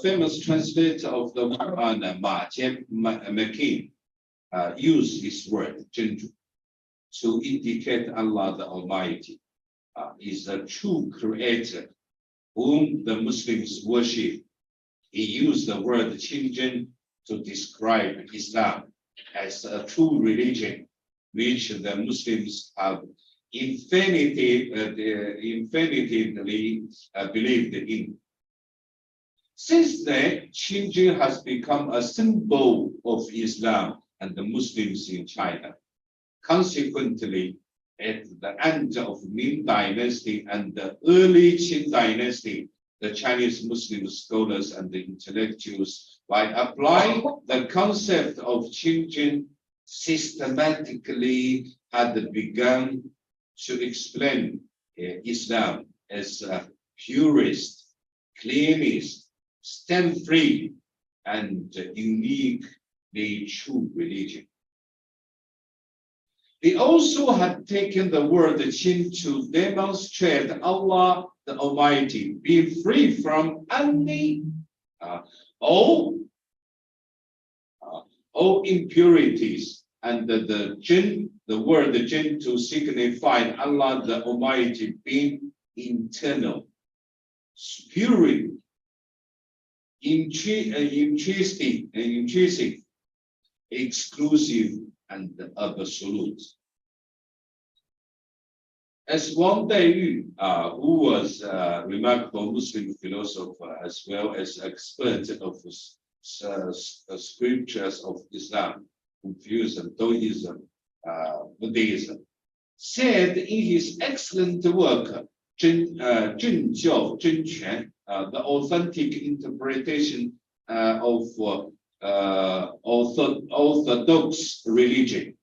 S3: famous translator of the Quran, Ma Jian used this word Zhenju to indicate Allah the Almighty is the true creator whom the Muslims worship. He used the word Qingzhen to describe Islam as a true religion, which the Muslims have infinitely believed in. Since then, Qingzhen has become a symbol of Islam and the Muslims in China. Consequently, at the end of Ming Dynasty and the early Qing Dynasty, the Chinese Muslim scholars and the intellectuals, by applying the concept of Qingzhen, systematically had begun to explain Islam as a purest, cleanest, stem-free, and uniquely true religion. They also had taken the word Qin to demonstrate Allah the Almighty being free from any all impurities, and the word Jin to signify Allah the Almighty being internal, spirit, intrinsic, exclusive, and absolute. As Wang Daiyu, who was a remarkable Muslim philosopher as well as expert of scriptures of Islam, Confucianism, Taoism, Buddhism, said in his excellent work, 真教真权, the authentic interpretation of Orthodox religion.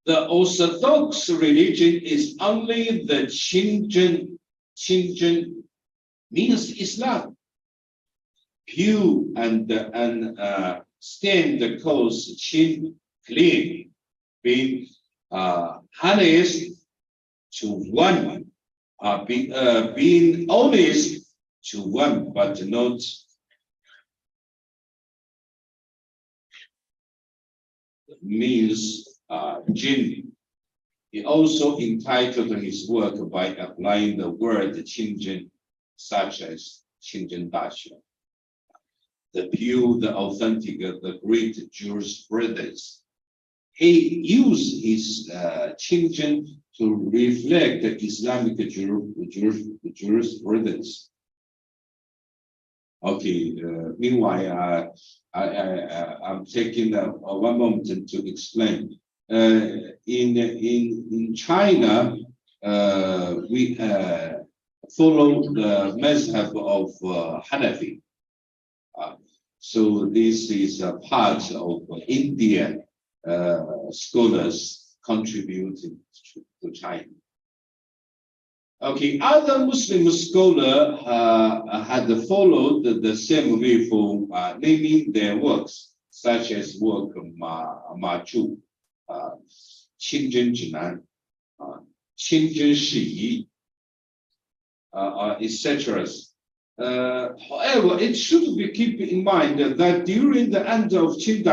S3: the Orthodox religion is only the Xinzhen. Xinzhen means Islam. Pure and stand the cause Qin clean, being honest to one, being honest to one, but not means Jin. He also entitled his work by applying the word Qinzhen, such as Qinzhen Daxue. The pure, the authentic, the great jurisprudence. He used his Qinzhen to reflect the Islamic jurisprudence. Okay, meanwhile, I'm taking one moment to explain. In China, we follow the mazhab of Hanafi. So this is a part of Indian scholars contributing to China. Okay, other Muslim scholars had followed the same way for naming their works, such as work Ma Zhu, Qinzhen Zhinan, Qinzhen Shiyi, etc. However, it should be kept in mind that during the end of Qin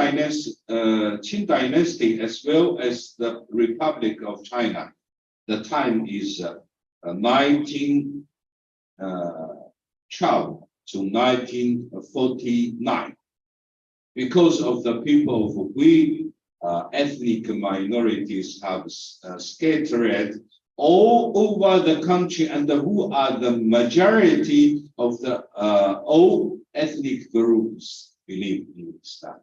S3: Dynasty, as well as the Republic of China, the time is 1912 to 1949. Because of the people of Hui, ethnic minorities have scattered all over the country, and who are the majority of the all ethnic groups believe in Islam.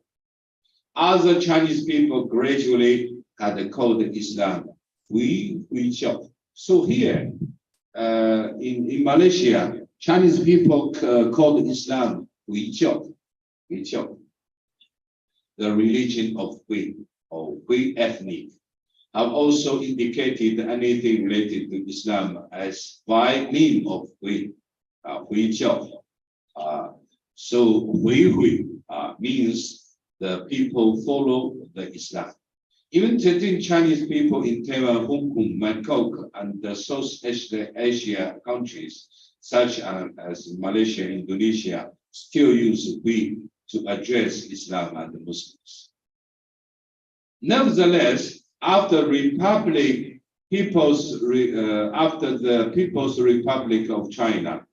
S3: Other Chinese people gradually had called Islam Hui Jiao. So here in Malaysia, Chinese people called Islam Hui Jiao, the religion of Hui, or Hui ethnic. Have also indicated anything related to Islam as by name of Hui, Hui Jiao. So Hui means the people follow the Islam. Even today, Chinese people in Taiwan, Hong Kong, Bangkok, and the South Asia countries, such as Malaysia, Indonesia, still use Hui to address Islam and the Muslims. Nevertheless, after the People's Republic of China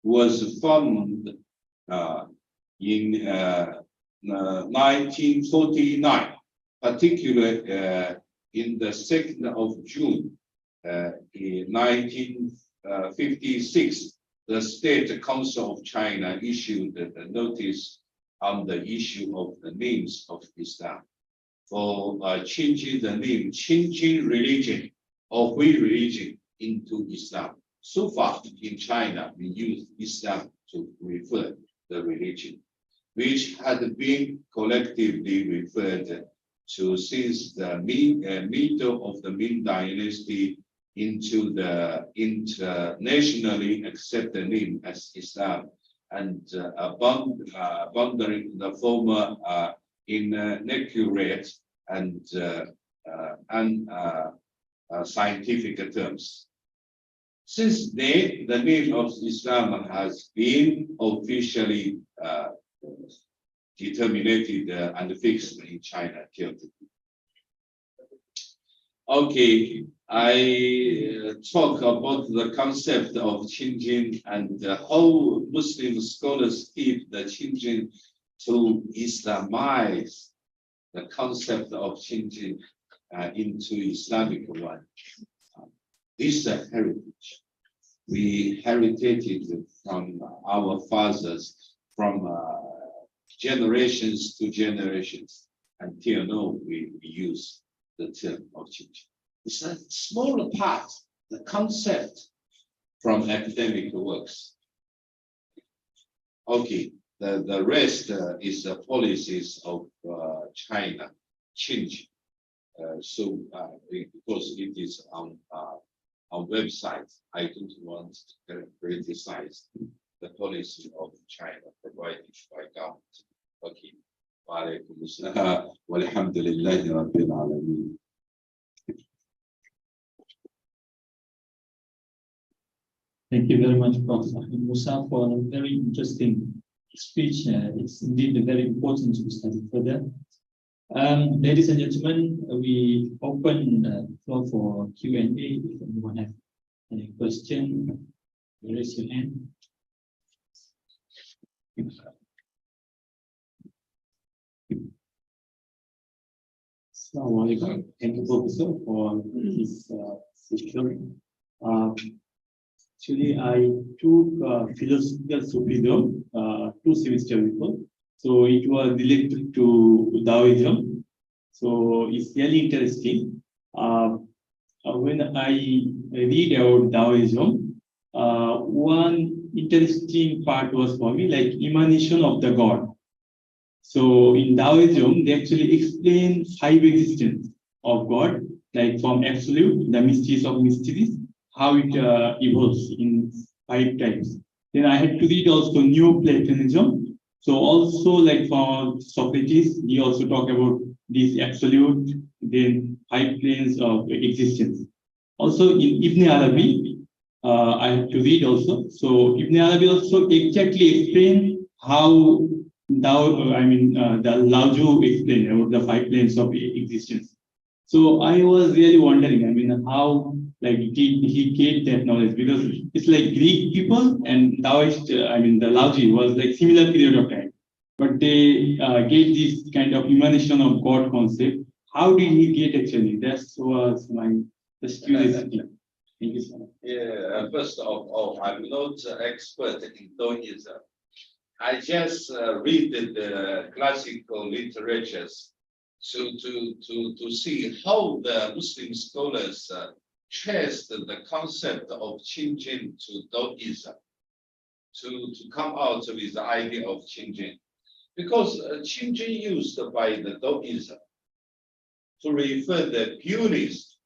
S3: was formed in 1949, particularly in the 2nd of June in 1956, the State Council of China issued a notice on the issue of the names of Islam, for changing the name, changing religion or Hui religion into Islam. So far in China, we use Islam to refer the religion, which had been collectively referred to since the middle of the Ming Dynasty into the internationally accepted name as Islam, and boundary the former inaccurate and scientific terms. Since then, the name of Islam has been officially determined and fixed in China till today. Okay, I talk about the concept of Qinzhen and how Muslim scholars keep the Qinzhen to Islamize the concept of Qinzhen into Islamic one. This is a heritage. We heritated from our fathers from generations to generations until now we use the term of Qinzhen. It's a smaller part, the concept from academic works. Okay. The rest is the policies of China, Qinzhen. Because it is on our website, I don't want to criticize the policy of China provided by government. Okay. وعليكم السلام والحمد لله رب العالمين.
S1: Thank you very much, Professor Musa, for a very interesting speech. It's indeed very important to study further. Ladies and gentlemen, we open the floor for Q&A. If anyone has any question, raise your hand.
S4: Assalamu alaikum. Thank you, Professor, for this session. Actually, I took philosophical Sufism 2 semesters before. So it was related to Taoism. So it's really interesting. When I read about Taoism, one interesting part was for me like emanation of the God. So in Taoism, they actually explain 5 existence of God, like from absolute, the mysteries of mysteries, how it evolves in 5 types. Then I had to read also Neoplatonism. So also like for Socrates, he also talk about this absolute, then 5 planes of existence. Also in Ibn Arabi, I had to read also. So Ibn Arabi also exactly explain how the Lao explained about the 5 planes of existence. So I was really wondering, how like did he get that knowledge? Because it's like Greek people and Taoist, the Lao was like similar period of time, but they get this kind of emanation of God concept. How did he get actually? That was my curiosity. Thank you so much.
S3: Yeah, first of all, I'm not an expert in Taoism. I just read the classical literatures to see how the Muslim scholars traced the concept of changing to Taoism, to come out with the idea of changing. Because changing used by the Taoism to refer the purists,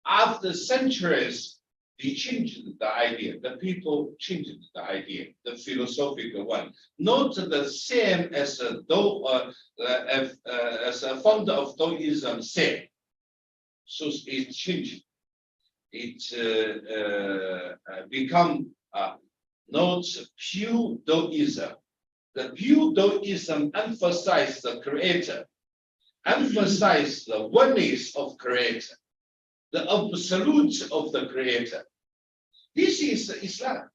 S3: after centuries, they changed the idea. The people changed the idea, the philosophical one, not the same as a founder of Taoism said. So it changed. It become not pure Taoism. The pure Taoism emphasized the Creator, emphasized the oneness of Creator, the absolute of the Creator. This is Islam.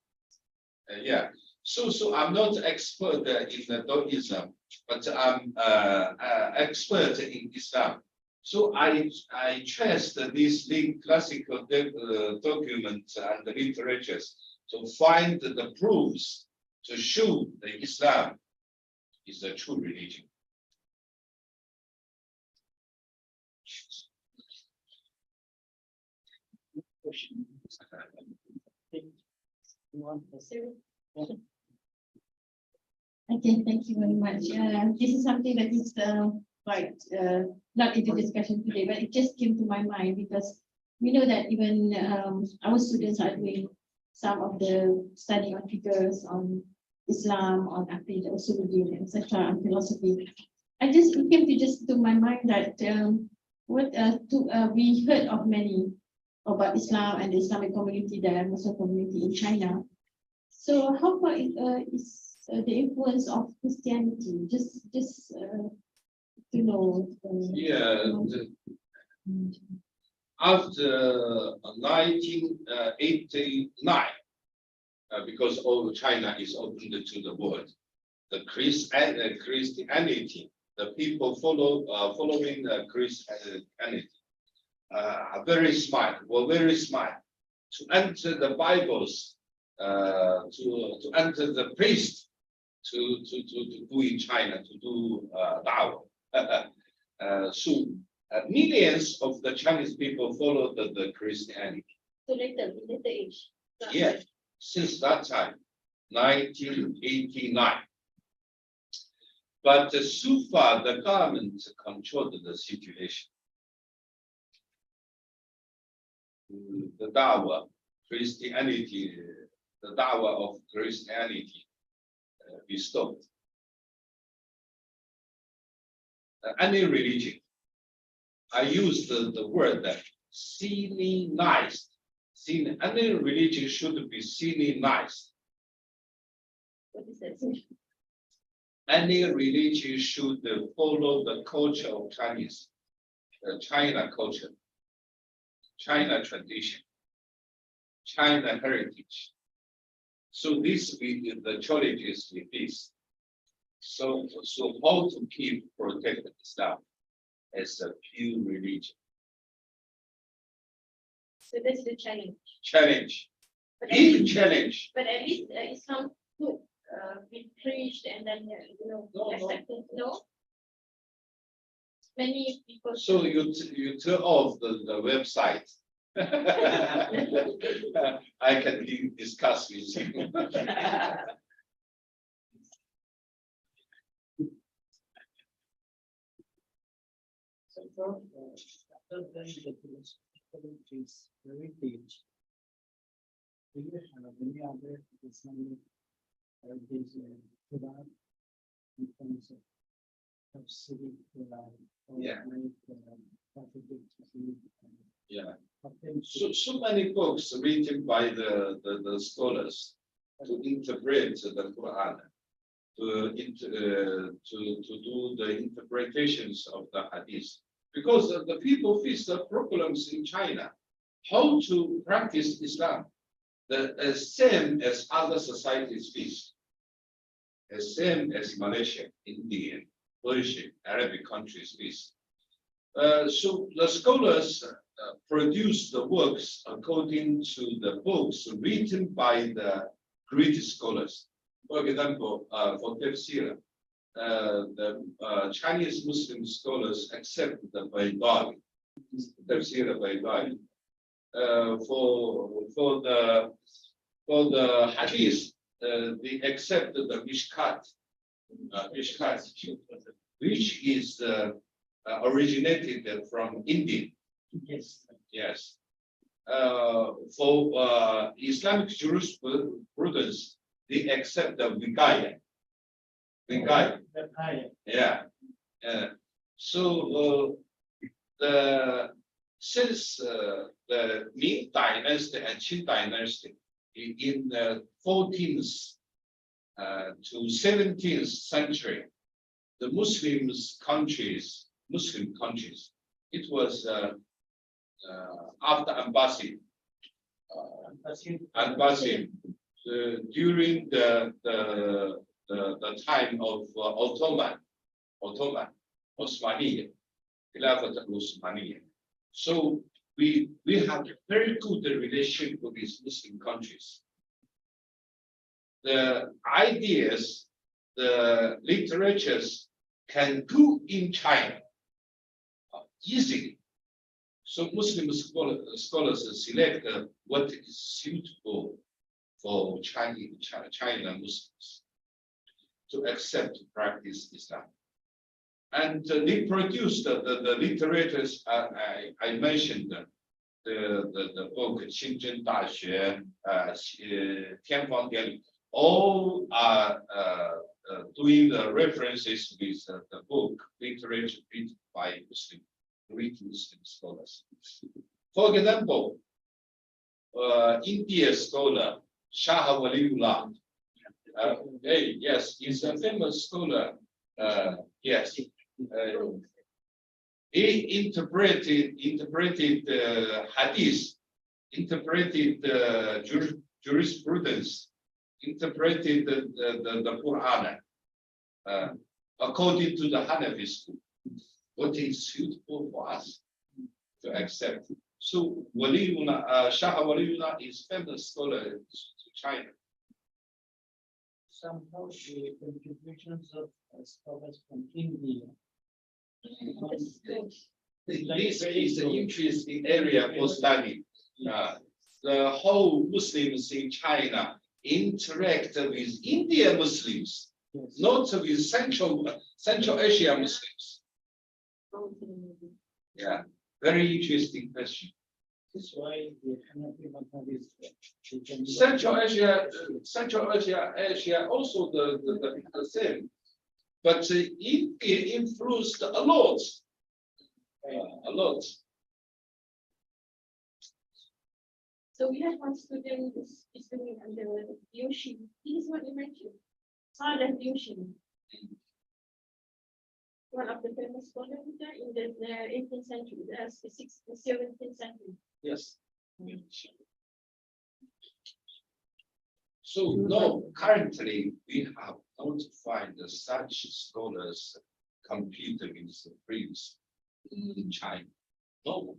S3: Yeah. So I'm not expert in the Taoism, but I'm expert in Islam. So I traced these classical documents and the literatures to find the proofs to show that Islam is the true religion.
S5: Okay, thank you very much. This is something that is quite not into discussion today, but it just came to my mind because we know that even our students are doing some of the study on figures on Islam, on Aqidah, Usuluddin, etc., and philosophy. It came to my mind that we heard of many about Islam and the Islamic community, the Muslim community in China. So how far is the influence of Christianity? Just to know.
S3: After 1989, because all China is opened to the world, the Christianity, the people following Christianity, are very smart. Were very smart to enter the Bibles, to enter the priest, to do in China, to do Dao. So millions of the Chinese people followed the Christianity.
S5: So later age.
S3: Yes, since that time, 1989. But so far, the government controlled the situation. the Dawah, Christianity, the Dawah of Christianity be stopped. Any religion, I use the word that Sinized. Any religion should be Sinized.
S5: What is that?
S3: Any religion should follow the culture of Chinese, China culture, China tradition, China heritage. So this the challenges with this. So how to keep protect Islam as a pure religion?
S5: So that's the challenge.
S3: Challenge,
S5: But
S3: big challenge.
S5: But at least Islam could be preached and then
S3: No.
S5: accepted. No. Many people.
S3: So you turn off the website. I can discuss with you.
S2: After the heritage, do you have any other Islamic heritage Turath in terms of tafsir, or
S3: Yeah.
S2: prophetic
S3: Yeah.
S2: potential?
S3: So many books written by the scholars to interpret the Quran, to do the interpretations of the Hadith, because the people face the problems in China, how to practice Islam, the same as other societies face, the same as Malaysia, India, Persian, Arabic countries face. So the scholars produce the works according to the books written by the great scholars. For example, for tafsir, the Chinese Muslim scholars accept the Baydawi, tafsir Baydawi. For the Hadith, they accept the Mishkat, which is originated from India.
S2: Yes.
S3: Yes. For Islamic jurisprudence, they accept the Vigaya. Yeah. So since the Ming Dynasty and Qing Dynasty in the 14th to 17th century, the Muslim countries, it was after Abbasid, during the time of Osmaniya, Khilafat al-Osmaniya. So we have very good relationship with these Muslim countries. The ideas, the literatures can go in China easily. So Muslim scholars select what is suitable for China Muslims to accept practice Islam. And they produced the literatures I mentioned, the book 清真大学, 天方夜谭, all are doing the references with the book literature written by great Muslim scholars. For example, India scholar Shah Waliullah, yes, he's a famous scholar. Yes, he interpreted hadith, interpreted jurisprudence, interpreted the Quran according to the Hanafi school, what is suitable for us to accept. So Waliullah, Shah Waliullah is famous scholar to China.
S2: Somehow the contributions of scholars from India.
S3: This is an interesting area for study. The whole Muslims in China interact with Indian Muslims,
S2: Yes.
S3: not with Central Asia Muslims. Yeah, very interesting question.
S1: That's why the Hanafi madhab is.
S3: Central Asia also the same, but it influenced a lot, a lot.
S5: So we have one student is doing under Yoshi. This is what you mentioned. Salah Yoshi. One of the famous scholars in the 18th century, the 17th century.
S3: Yes. So no, currently we have not find such scholars compete with the Prince in China. No,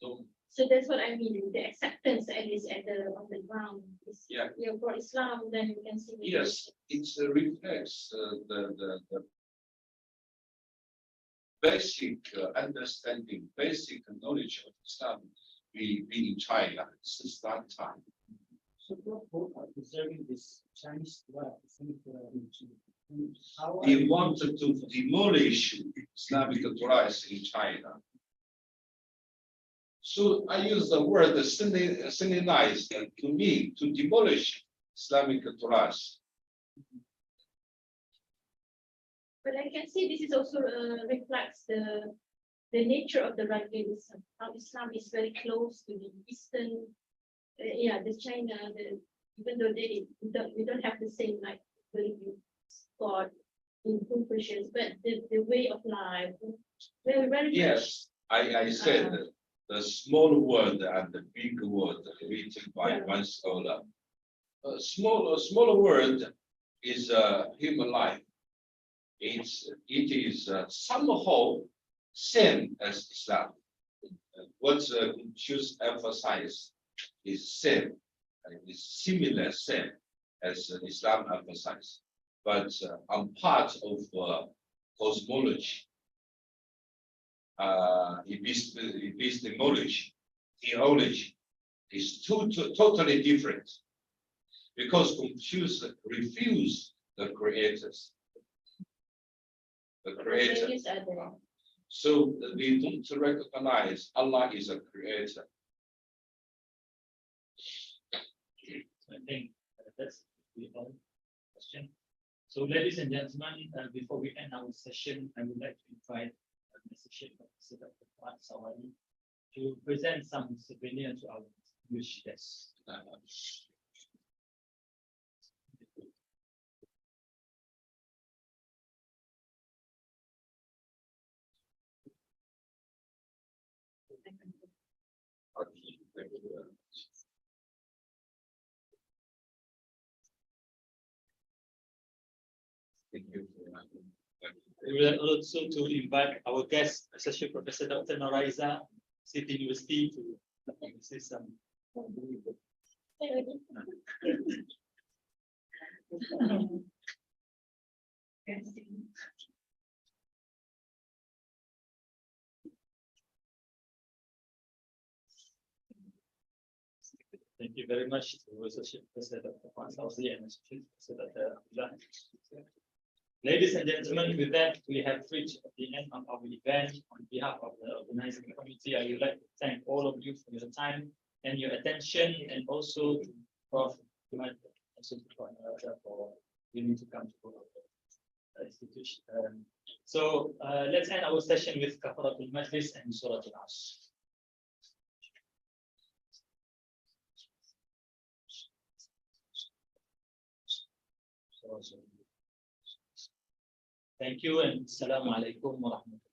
S3: no.
S5: So that's what I mean. The acceptance at least at the on the ground is for Islam, then you can see.
S3: Yes, it reflects the basic understanding, basic knowledge of Islam we in China since that time.
S1: So both are preserving this Chinese
S3: They wanted to demolish Islamic Turath in China. So I use the word synchronize to mean to demolish Islamic Turath.
S5: But I can see this is also reflects the nature of the radicalism. How Islam is very close to the Eastern, the China. Even though we don't have the same like belief God in Confucius, but the way of life, very
S3: yes. I said the small word and the big word written by one scholar. A smaller word is human life. It is somehow same as Islam. What Confucius emphasize is same, is similar same as Islam emphasize, but on part of cosmology, epistemology, theology is totally different, because Confucius refused the creators. The creator. So we don't recognize Allah is a creator.
S1: I think that's the only question. So, ladies and gentlemen, before we end our session, I would like to invite Mr. Turath Sawari to present some souvenir to our English guests.
S3: Thank you.
S1: We would like also to invite our guest, Associate Professor Dr. Noraiza, City University, to say some. Thank you very much to Associate Professor Dr. Juan Sausli and Associate Professor Dr. Abdullah. Ladies and gentlemen, with that, we have reached the end of our event. On behalf of the organizing committee, I would like to thank all of you for your time and your attention, and also to Prof. for willing to come to our institution. So let's end our session with Kafaratul Majlis and Surah Al-Asr. Thank you and Assalamu alaikum wa rahmatullahi.